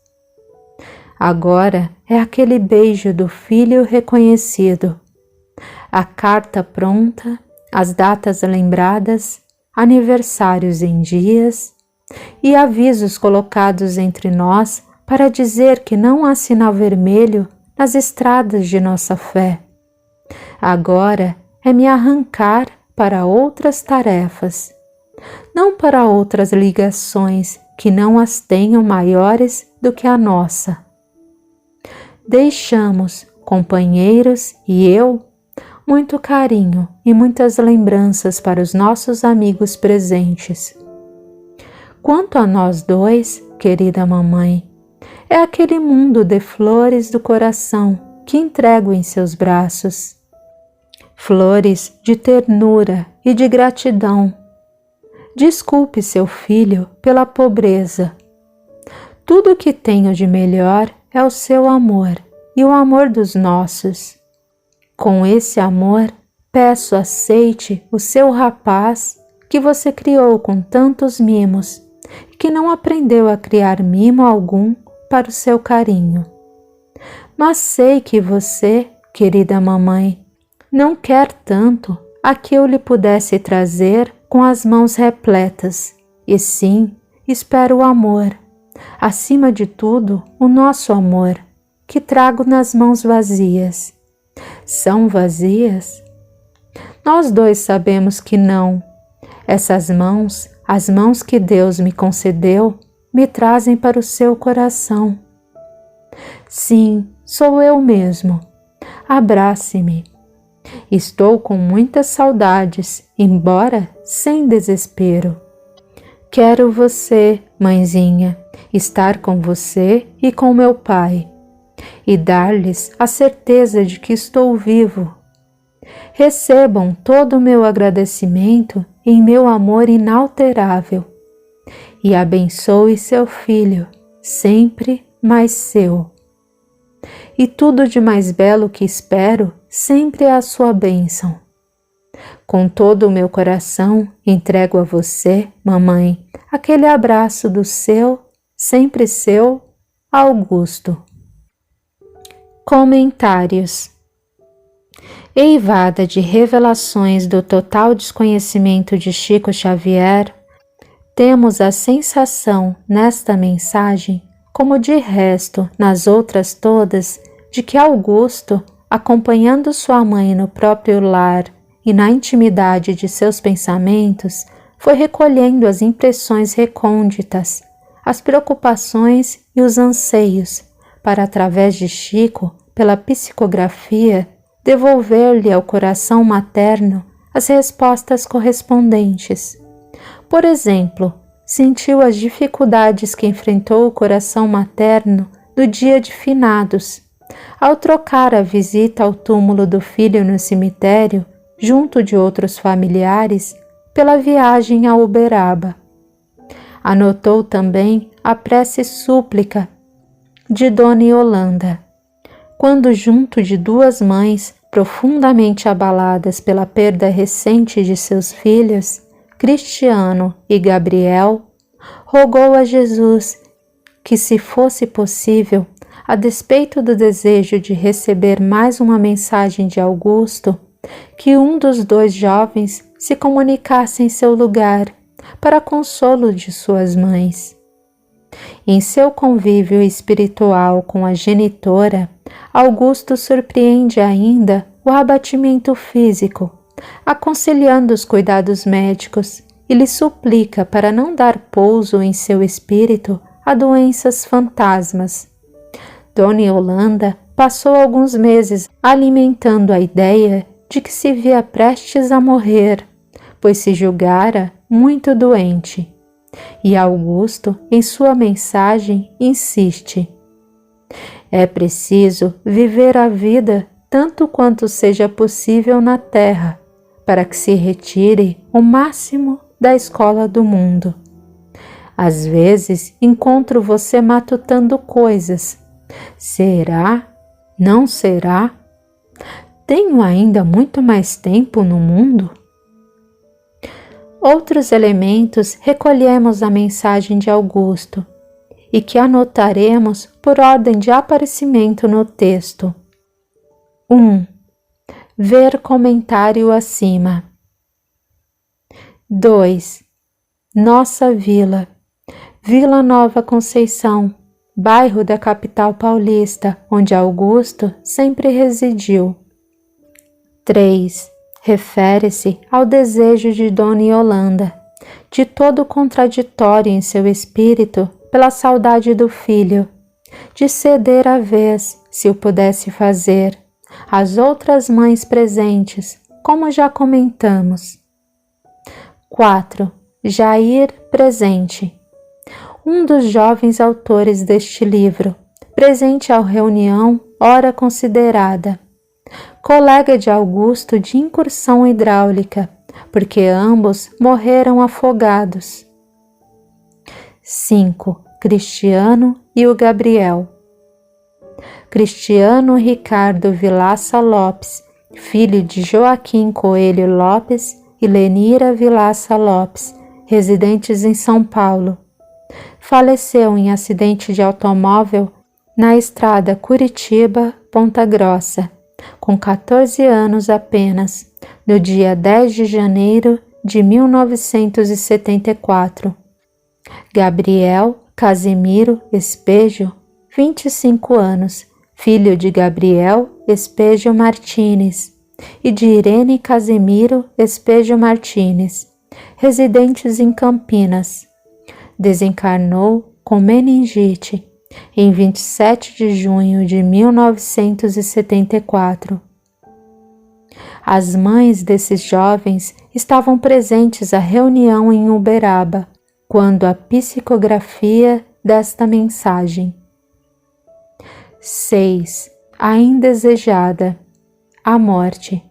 Agora é aquele beijo do filho reconhecido, a carta pronta, as datas lembradas, aniversários em dias e avisos colocados entre nós para dizer que não há sinal vermelho nas estradas de nossa fé. Agora é me arrancar para outras tarefas, não para outras ligações que não as tenham maiores do que a nossa. Deixamos, companheiros e eu, muito carinho e muitas lembranças para os nossos amigos presentes. Quanto a nós 2, querida mamãe, é aquele mundo de flores do coração que entrego em seus braços. Flores de ternura e de gratidão. Desculpe seu filho pela pobreza. Tudo o que tenho de melhor é o seu amor e o amor dos nossos. Com esse amor, peço aceite o seu rapaz que você criou com tantos mimos e que não aprendeu a criar mimo algum para o seu carinho. Mas sei que você, querida mamãe, não quer tanto a que eu lhe pudesse trazer com as mãos repletas, e sim, espero o amor, acima de tudo, o nosso amor, que trago nas mãos vazias. São vazias? Nós dois sabemos que não. Essas mãos, as mãos que Deus me concedeu, me trazem para o seu coração. Sim, sou eu mesmo. Abrace-me. Estou com muitas saudades, embora sem desespero. Quero você, mãezinha, estar com você e com meu pai, e dar-lhes a certeza de que estou vivo. Recebam todo o meu agradecimento em meu amor inalterável, e abençoe seu filho, sempre mais seu. E tudo de mais belo que espero sempre é a sua bênção. Com todo o meu coração entrego a você, mamãe, aquele abraço do seu, sempre seu, Augusto. Comentários. Eivada de revelações do total desconhecimento de Chico Xavier, temos a sensação nesta mensagem, como de resto nas outras todas, de que Augusto, acompanhando sua mãe no próprio lar e na intimidade de seus pensamentos, foi recolhendo as impressões recônditas, as preocupações e os anseios, para através de Chico, pela psicografia, devolver-lhe ao coração materno as respostas correspondentes. Por exemplo, sentiu as dificuldades que enfrentou o coração materno do dia de finados, ao trocar a visita ao túmulo do filho no cemitério, junto de outros familiares, pela viagem a Uberaba. Anotou também a prece súplica de Dona Yolanda, quando junto de duas mães profundamente abaladas pela perda recente de seus filhos, Cristiano e Gabriel, rogou a Jesus que, se fosse possível, a despeito do desejo de receber mais uma mensagem de Augusto, que um dos dois jovens se comunicasse em seu lugar, para consolo de suas mães. Em seu convívio espiritual com a genitora, Augusto surpreende ainda o abatimento físico, aconselhando os cuidados médicos e lhe suplica para não dar pouso em seu espírito a doenças fantasmas. Dona Yolanda passou alguns meses alimentando a ideia de que se via prestes a morrer, pois se julgara muito doente. E Augusto, em sua mensagem, insiste: é preciso viver a vida tanto quanto seja possível na terra, para que se retire o máximo da escola do mundo. Às vezes encontro você matutando coisas. Será? Não será? Tenho ainda muito mais tempo no mundo? Outros elementos recolhemos a mensagem de Augusto e que anotaremos por ordem de aparecimento no texto. 1. Ver comentário acima. 2. Nossa Vila, Vila Nova Conceição, bairro da capital paulista, onde Augusto sempre residiu. 3. Refere-se ao desejo de Dona Yolanda, de todo contraditório em seu espírito pela saudade do filho, de ceder a vez, se o pudesse fazer, às outras mães presentes, como já comentamos. 4. Jair presente. Um dos jovens autores deste livro, presente à reunião ora considerada, colega de Augusto de incursão hidráulica, porque ambos morreram afogados. 5. Cristiano e o Gabriel. Cristiano Ricardo Vilaça Lopes, filho de Joaquim Coelho Lopes e Lenira Vilaça Lopes, residentes em São Paulo, faleceu em acidente de automóvel na estrada Curitiba-Ponta Grossa, com 14 anos apenas, no dia 10 de janeiro de 1974. Gabriel Casimiro Espejo, 25 anos, filho de Gabriel Espejo Martínez e de Irene Casimiro Espejo Martínez, residentes em Campinas. Desencarnou com meningite em 27 de junho de 1974. As mães desses jovens estavam presentes à reunião em Uberaba, quando a psicografia desta mensagem. 6. A indesejada, a morte.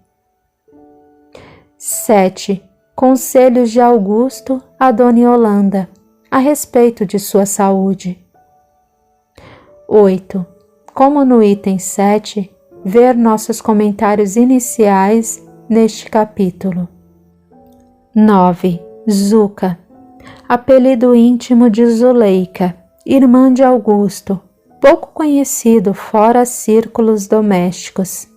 7. Conselhos de Augusto a Dona Yolanda, a respeito de sua saúde. 8. Como no item 7, ver nossos comentários iniciais neste capítulo. 9. Zuca, apelido íntimo de Zuleika, irmã de Augusto, pouco conhecido fora círculos domésticos.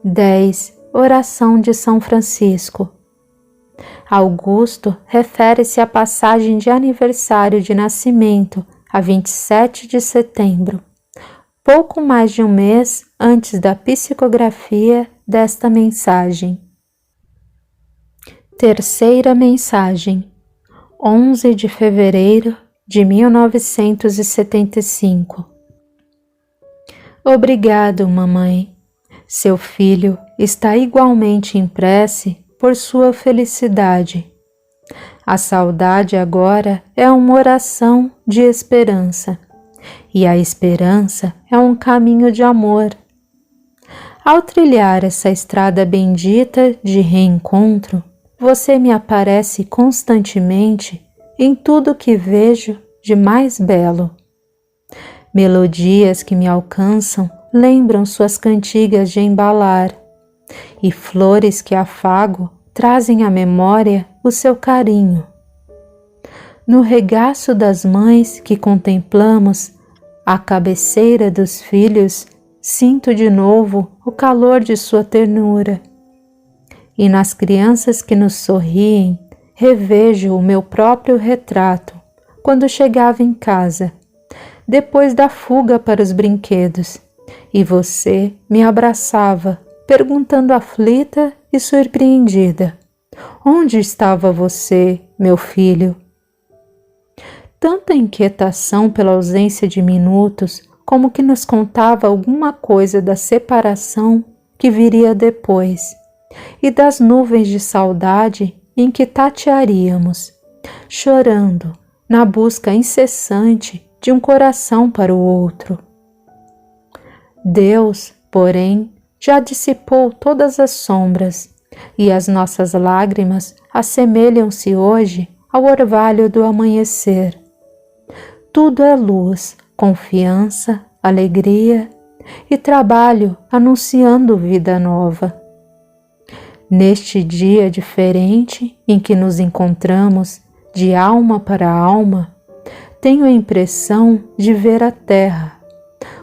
10. Oração de São Francisco. Augusto refere-se à passagem de aniversário de nascimento a 27 de setembro, pouco mais de um mês antes da psicografia desta mensagem. Terceira mensagem, 11 de fevereiro de 1975. Obrigado, mamãe. Seu filho está igualmente em prece por sua felicidade. A saudade agora é uma oração de esperança, e a esperança é um caminho de amor. Ao trilhar essa estrada bendita de reencontro, você me aparece constantemente em tudo que vejo de mais belo. Melodias que me alcançam lembram suas cantigas de embalar, e flores que afago trazem à memória o seu carinho. No regaço das mães que contemplamos, à cabeceira dos filhos, sinto de novo o calor de sua ternura. E nas crianças que nos sorriem, revejo o meu próprio retrato, quando chegava em casa, depois da fuga para os brinquedos, e você me abraçava, perguntando aflita e surpreendida: onde estava você, meu filho? Tanta inquietação pela ausência de minutos, como que nos contava alguma coisa da separação que viria depois, e das nuvens de saudade em que tatearíamos, chorando na busca incessante de um coração para o outro. Deus, porém, já dissipou todas as sombras, e as nossas lágrimas assemelham-se hoje ao orvalho do amanhecer. Tudo é luz, confiança, alegria e trabalho anunciando vida nova. Neste dia diferente em que nos encontramos de alma para alma, tenho a impressão de ver a terra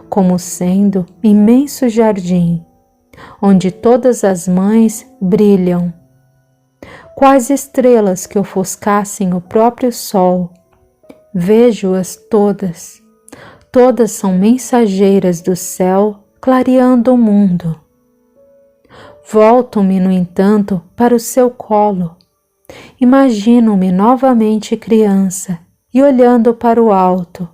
como sendo imenso jardim, onde todas as mães brilham, quais estrelas que ofuscassem o próprio sol. Vejo-as todas, todas são mensageiras do céu clareando o mundo. Volto-me, no entanto, para o seu colo. Imagino-me novamente criança e olhando para o alto.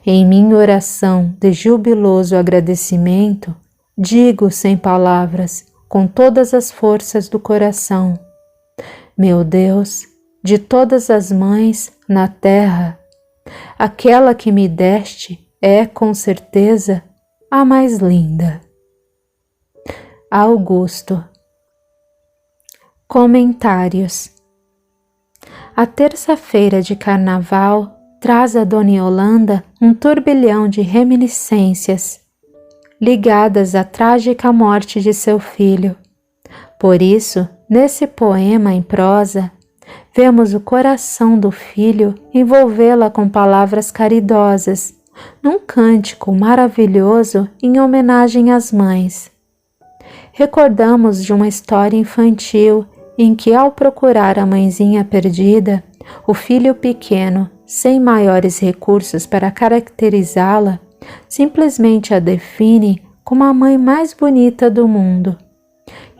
Em minha oração de jubiloso agradecimento, digo sem palavras, com todas as forças do coração: meu Deus, de todas as mães na terra, aquela que me deste é, com certeza, a mais linda. Augusto. Comentários. A terça-feira de carnaval traz a Dona Yolanda um turbilhão de reminiscências ligadas à trágica morte de seu filho. Por isso, nesse poema em prosa, vemos o coração do filho envolvê-la com palavras caridosas, num cântico maravilhoso em homenagem às mães. Recordamos de uma história infantil em que, ao procurar a mãezinha perdida, o filho pequeno, sem maiores recursos para caracterizá-la, simplesmente a define como a mãe mais bonita do mundo.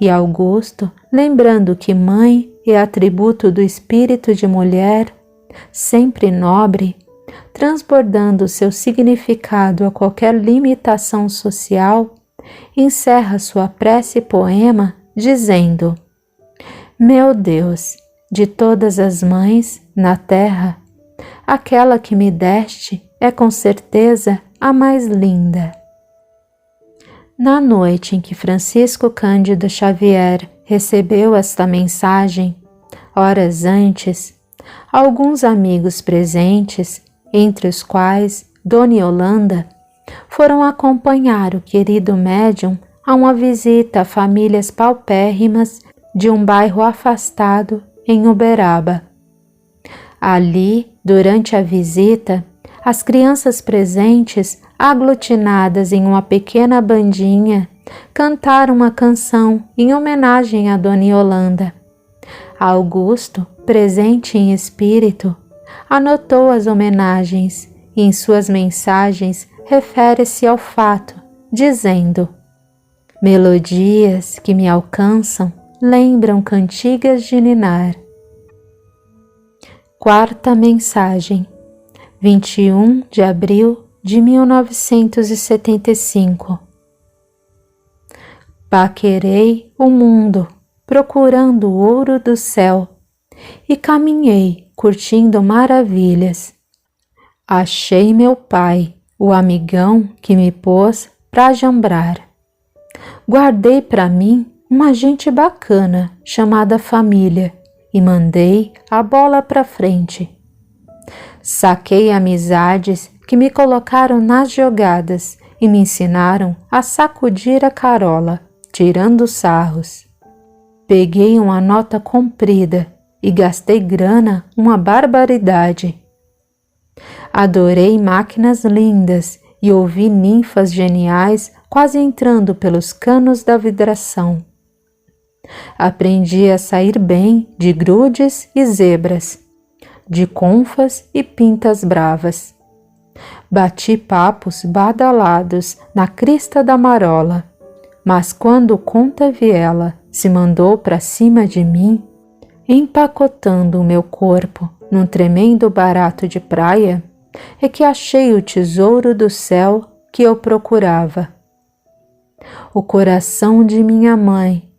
E Augusto, lembrando que mãe é atributo do espírito de mulher, sempre nobre, transbordando seu significado a qualquer limitação social, encerra sua prece-poema dizendo: Meu Deus, de todas as mães na terra, aquela que me deste é com certeza a mais linda. Na noite em que Francisco Cândido Xavier recebeu esta mensagem, horas antes, alguns amigos presentes, entre os quais Dona Yolanda, foram acompanhar o querido médium a uma visita a famílias paupérrimas de um bairro afastado em Uberaba. Ali, durante a visita, as crianças presentes, aglutinadas em uma pequena bandinha, cantaram uma canção em homenagem a Dona Yolanda. Augusto, presente em espírito, anotou as homenagens e em suas mensagens refere-se ao fato, dizendo: Melodias que me alcançam lembram cantigas de ninar. Quarta mensagem, 21 de abril de 1975. Paquerei o mundo, procurando o ouro do céu, e caminhei, curtindo maravilhas. Achei meu pai, o amigão que me pôs pra jambrar. Guardei pra mim uma gente bacana chamada família e mandei a bola pra frente. Saquei amizades que me colocaram nas jogadas e me ensinaram a sacudir a carola, tirando sarros. Peguei uma nota comprida e gastei grana uma barbaridade. Adorei máquinas lindas e ouvi ninfas geniais quase entrando pelos canos da vidração. Aprendi a sair bem de grudes e zebras, de confas e pintas bravas. Bati papos badalados na crista da marola, mas quando o conta viela se mandou para cima de mim, empacotando o meu corpo num tremendo barato de praia, é que achei o tesouro do céu que eu procurava. O coração de minha mãe,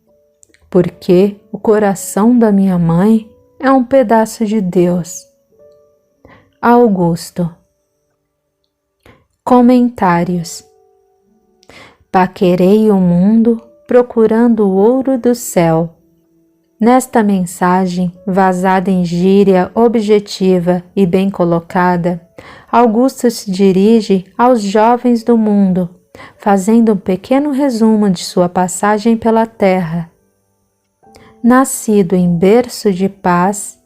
porque o coração da minha mãe é um pedaço de Deus. Augusto. Comentários. Paquerei o mundo procurando o ouro do céu. Nesta mensagem, vazada em gíria objetiva e bem colocada, Augusto se dirige aos jovens do mundo, fazendo um pequeno resumo de sua passagem pela terra. Nascido em berço de paz,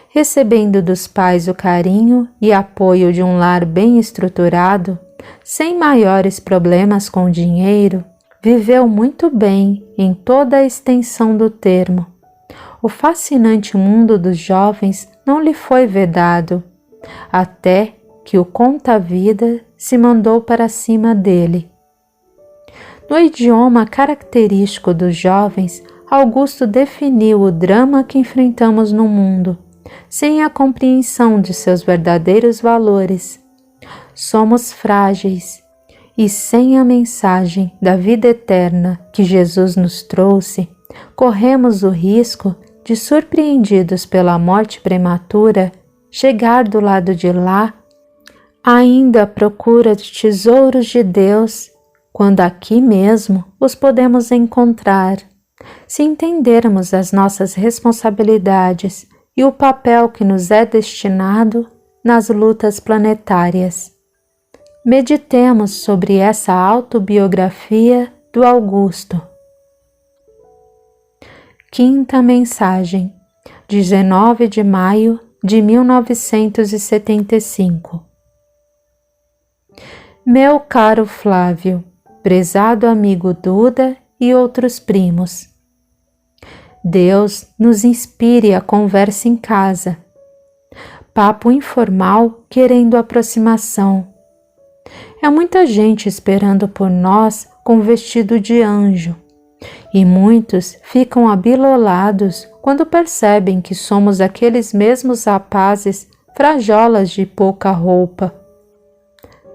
recebendo dos pais o carinho e apoio de um lar bem estruturado, sem maiores problemas com o dinheiro, viveu muito bem em toda a extensão do termo. O fascinante mundo dos jovens não lhe foi vedado, até que o conta-vida se mandou para cima dele. No idioma característico dos jovens, Augusto definiu o drama que enfrentamos no mundo, sem a compreensão de seus verdadeiros valores. Somos frágeis e, sem a mensagem da vida eterna que Jesus nos trouxe, corremos o risco de, surpreendidos pela morte prematura, chegar do lado de lá, ainda à procura de tesouros de Deus, quando aqui mesmo os podemos encontrar, se entendermos as nossas responsabilidades e o papel que nos é destinado nas lutas planetárias. Meditemos sobre essa autobiografia do Augusto. Quinta mensagem, 19 de maio de 1975. Meu caro Flávio, prezado amigo Duda e outros primos, Deus nos inspire a conversa em casa. Papo informal querendo aproximação. É muita gente esperando por nós com vestido de anjo, e muitos ficam abilolados quando percebem que somos aqueles mesmos rapazes frajolas de pouca roupa.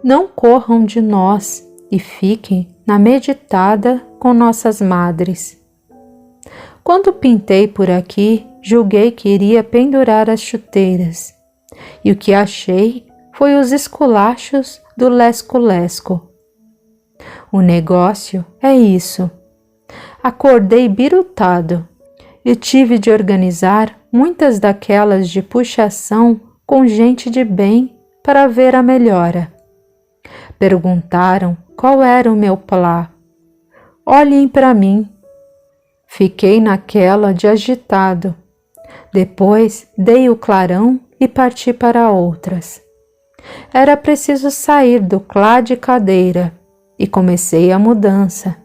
Não corram de nós e fiquem na meditada com nossas madres. Quando pintei por aqui, julguei que iria pendurar as chuteiras, e o que achei foi os esculachos do lesco-lesco. O negócio é isso. Acordei birutado e tive de organizar muitas daquelas de puxação com gente de bem para ver a melhora. Perguntaram qual era o meu plá. Olhem para mim. Fiquei naquela de agitado. Depois dei o clarão e parti para outras. Era preciso sair do clá de cadeira e comecei a mudança.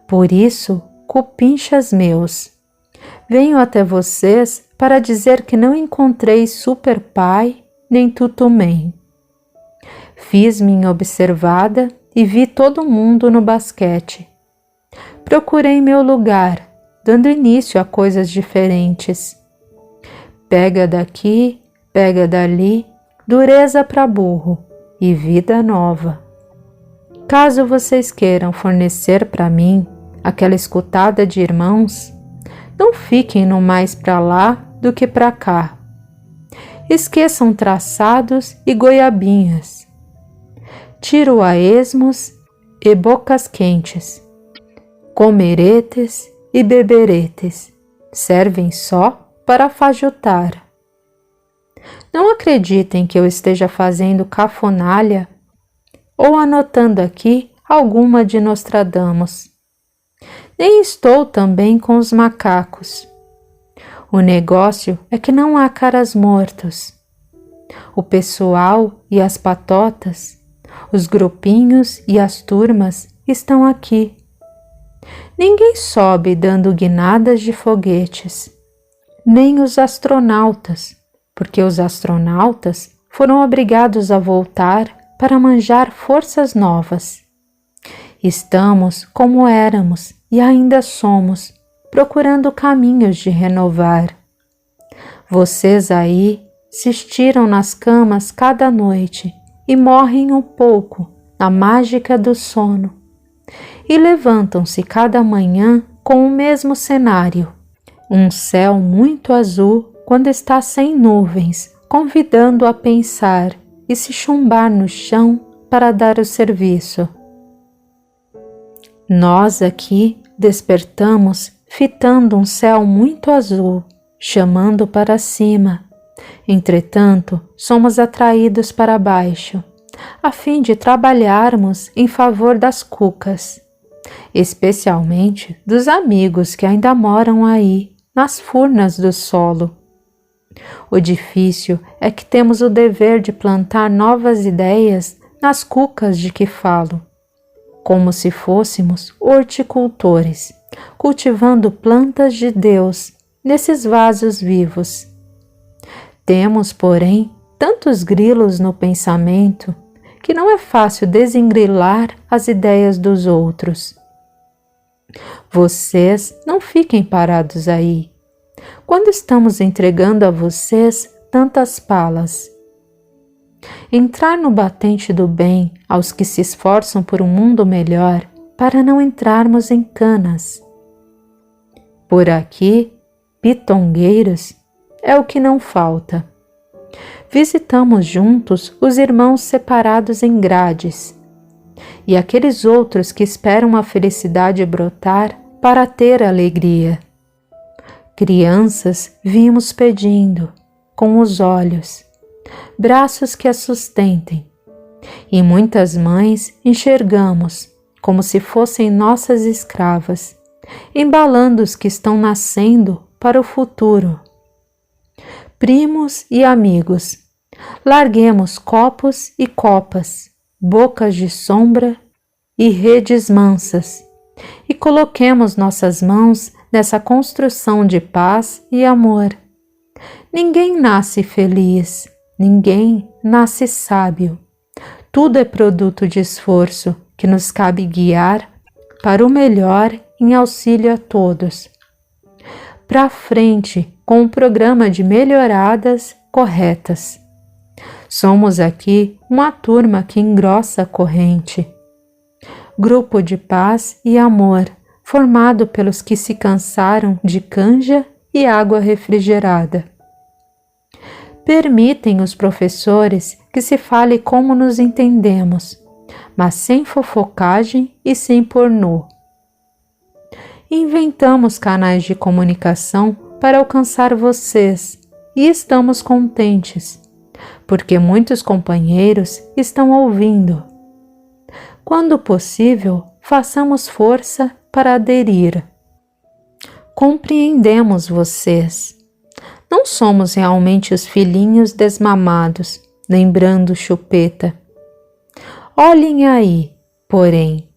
Por isso, cupinchas meus, venho até vocês para dizer que não encontrei super pai nem tutumém. Fiz minha observada e vi todo mundo no basquete. Procurei meu lugar, dando início a coisas diferentes. Pega daqui, pega dali, dureza para burro e vida nova. Caso vocês queiram fornecer para mim aquela escutada de irmãos, não fiquem no mais para lá do que para cá. Esqueçam traçados e goiabinhas. Tiro a esmos e bocas quentes. Comeretes e beberetes servem só para fajutar. Não acreditem que eu esteja fazendo cafonalha ou anotando aqui alguma de Nostradamus. Nem estou também com os macacos. O negócio é que não há caras mortos. O pessoal e as patotas, os grupinhos e as turmas estão aqui. Ninguém sobe dando guinadas de foguetes, nem os astronautas, porque os astronautas foram obrigados a voltar para manjar forças novas. Estamos como éramos e ainda somos, procurando caminhos de renovar. Vocês aí se estiram nas camas cada noite e morrem um pouco na mágica do sono, e levantam-se cada manhã com o mesmo cenário, um céu muito azul quando está sem nuvens, convidando a pensar e se chumbar no chão para dar o serviço. Nós aqui despertamos fitando um céu muito azul, chamando para cima. Entretanto, somos atraídos para baixo, a fim de trabalharmos em favor das cucas, especialmente dos amigos que ainda moram aí, nas furnas do solo. O difícil é que temos o dever de plantar novas ideias nas cucas de que falo, como se fôssemos horticultores, cultivando plantas de Deus nesses vasos vivos. Temos, porém, tantos grilos no pensamento que não é fácil desengrilar as ideias dos outros. Vocês não fiquem parados aí, quando estamos entregando a vocês tantas palas. Entrar no batente do bem aos que se esforçam por um mundo melhor para não entrarmos em canas. Por aqui, pitongueiros é o que não falta. Visitamos juntos os irmãos separados em grades e aqueles outros que esperam a felicidade brotar para ter alegria. Crianças vimos pedindo, com os olhos, braços que as sustentem, e muitas mães enxergamos como se fossem nossas escravas, embalando os que estão nascendo para o futuro. Primos e amigos, larguemos copos e copas bocas de sombra e redes mansas, e coloquemos nossas mãos nessa construção de paz e amor. Ninguém nasce feliz, ninguém nasce sábio. Tudo é produto de esforço que nos cabe guiar para o melhor em auxílio a todos. Para frente com o programa de melhoradas corretas. Somos aqui uma turma que engrossa a corrente. Grupo de paz e amor, formado pelos que se cansaram de canja e água refrigerada. Permitem os professores que se fale como nos entendemos, mas sem fofocagem e sem pornô. Inventamos canais de comunicação para alcançar vocês e estamos contentes, porque muitos companheiros estão ouvindo. Quando possível, façamos força para aderir. Compreendemos vocês. Não somos realmente os filhinhos desmamados, lembrando chupeta. Olhem aí, porém,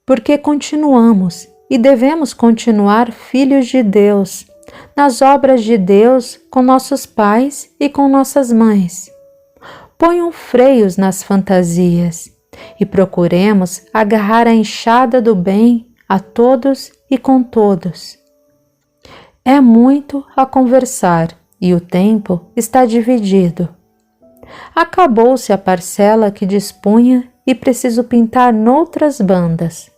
porque continuamos e devemos continuar filhos de Deus, nas obras de Deus com nossos pais e com nossas mães. Ponham freios nas fantasias e procuremos agarrar a enxada do bem a todos e com todos. É muito a conversar e o tempo está dividido. Acabou-se a parcela que dispunha e preciso pintar noutras bandas.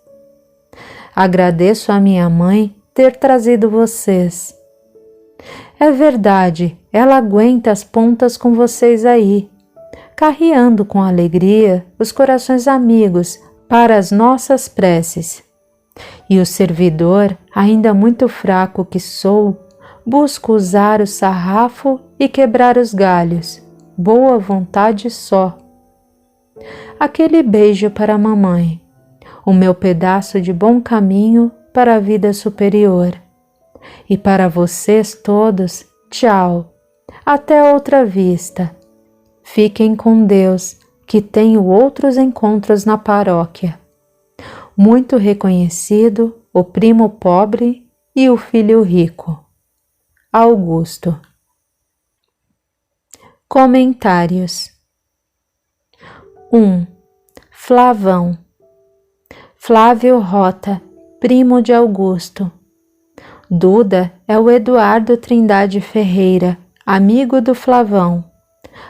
Agradeço a minha mãe ter trazido vocês. É verdade, ela aguenta as pontas com vocês aí, carreando com alegria os corações amigos para as nossas preces. E o servidor, ainda muito fraco que sou, busco usar o sarrafo e quebrar os galhos, boa vontade só. Aquele beijo para a mamãe, o meu pedaço de bom caminho para a vida superior. E para vocês todos, tchau, até outra vista. Fiquem com Deus, que tenho outros encontros na paróquia. Muito reconhecido, o primo pobre e o filho rico. Augusto. Comentários. 1. Flavão. Flávio Rota, primo de Augusto. Duda é o Eduardo Trindade Ferreira, amigo do Flavão.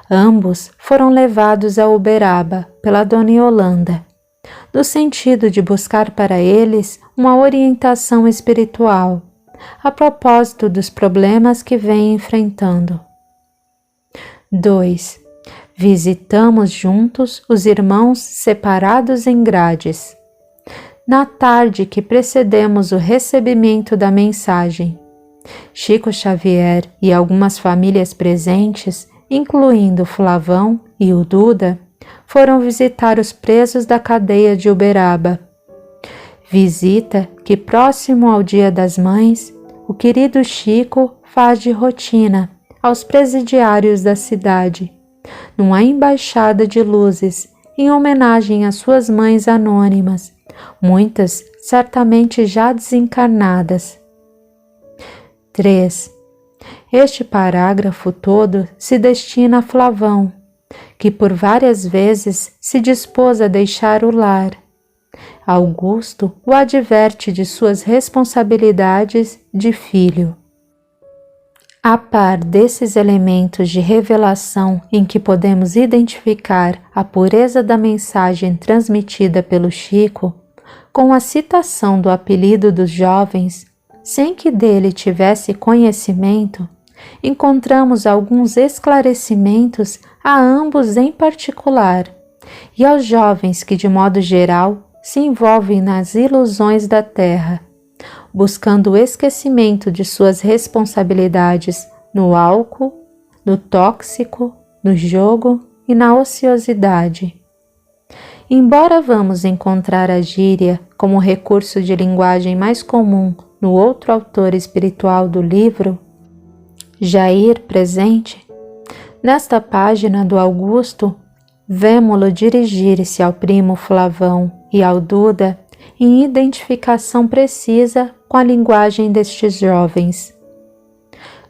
Ambos foram levados a Uberaba pela dona Yolanda, no sentido de buscar para eles uma orientação espiritual, a propósito dos problemas que vêm enfrentando. 2. Visitamos juntos os irmãos separados em grades. Na tarde que precedemos o recebimento da mensagem, Chico Xavier e algumas famílias presentes, incluindo o Flavão e o Duda, foram visitar os presos da cadeia de Uberaba. Visita que, próximo ao Dia das Mães, o querido Chico faz de rotina aos presidiários da cidade, numa embaixada de luzes em homenagem às suas mães anônimas, muitas certamente já desencarnadas. 3. Este parágrafo todo se destina a Flavão, que por várias vezes se dispôs a deixar o lar. Augusto o adverte de suas responsabilidades de filho. A par desses elementos de revelação em que podemos identificar a pureza da mensagem transmitida pelo Chico, com a citação do apelido dos jovens, sem que dele tivesse conhecimento, encontramos alguns esclarecimentos a ambos em particular, e aos jovens que, de modo geral, se envolvem nas ilusões da terra, buscando o esquecimento de suas responsabilidades no álcool, no tóxico, no jogo e na ociosidade. Embora vamos encontrar a gíria como recurso de linguagem mais comum no outro autor espiritual do livro, Jair presente, nesta página do Augusto Vemo-lo dirigir-se ao primo Flavão e ao Duda em identificação precisa com a linguagem destes jovens.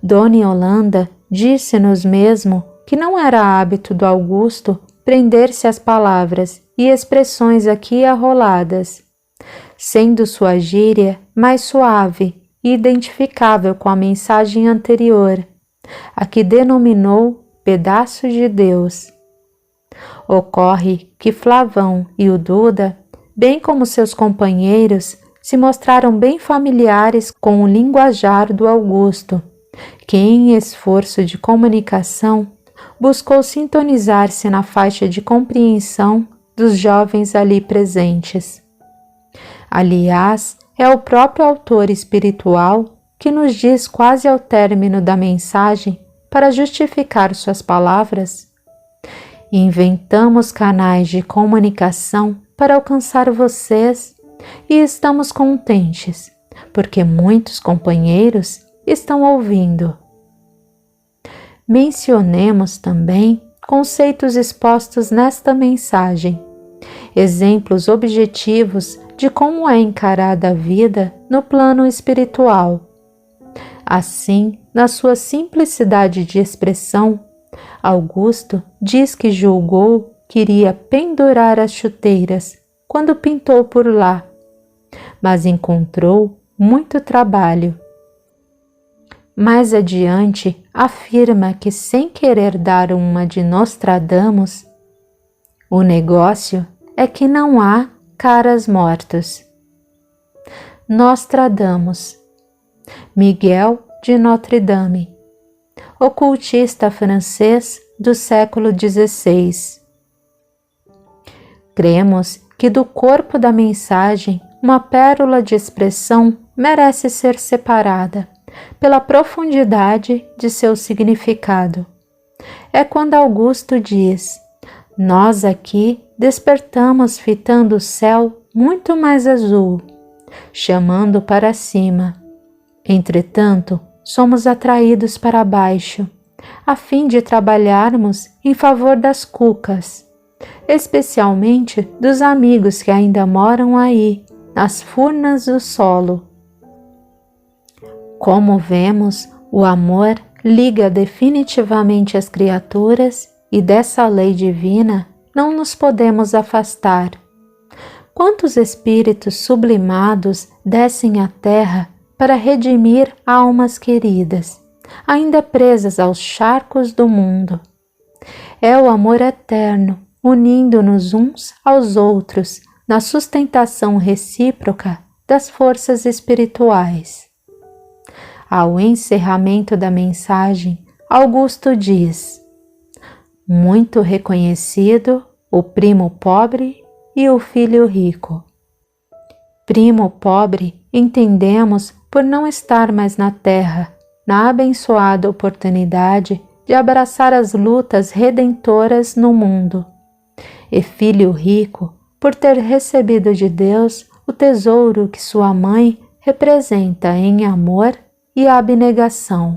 Dona Yolanda disse-nos mesmo que não era hábito do Augusto prender-se às palavras e expressões aqui arroladas, sendo sua gíria mais suave e identificável com a mensagem anterior, a que denominou pedaços de Deus. Ocorre que Flavão e o Duda, bem como seus companheiros, se mostraram bem familiares com o linguajar do Augusto, que em esforço de comunicação buscou sintonizar-se na faixa de compreensão dos jovens ali presentes. Aliás, é o próprio autor espiritual que nos diz quase ao término da mensagem, para justificar suas palavras: inventamos canais de comunicação para alcançar vocês e estamos contentes, porque muitos companheiros estão ouvindo. Mencionemos também conceitos expostos nesta mensagem, exemplos objetivos de como é encarada a vida no plano espiritual. Assim, na sua simplicidade de expressão, Augusto diz que julgou que iria pendurar as chuteiras quando pintou por lá, mas encontrou muito trabalho. Mais adiante, afirma que, sem querer dar uma de Nostradamus, o negócio é que não há caras mortos. Nostradamus, Miguel de Notre Dame, ocultista francês do século XVI. Cremos que do corpo da mensagem uma pérola de expressão merece ser separada pela profundidade de seu significado. É quando Augusto diz: nós aqui despertamos fitando o céu muito mais azul, chamando para cima. Entretanto, somos atraídos para baixo, a fim de trabalharmos em favor das cucas, especialmente dos amigos que ainda moram aí, nas furnas do solo. Como vemos, o amor liga definitivamente as criaturas e dessa lei divina não nos podemos afastar. Quantos espíritos sublimados descem à terra para redimir almas queridas, ainda presas aos charcos do mundo? É o amor eterno, unindo-nos uns aos outros na sustentação recíproca das forças espirituais. Ao encerramento da mensagem, Augusto diz: muito reconhecido o primo pobre e o filho rico. Primo pobre entendemos por não estar mais na terra, na abençoada oportunidade de abraçar as lutas redentoras no mundo, e filho rico por ter recebido de Deus o tesouro que sua mãe representa em amor e abnegação.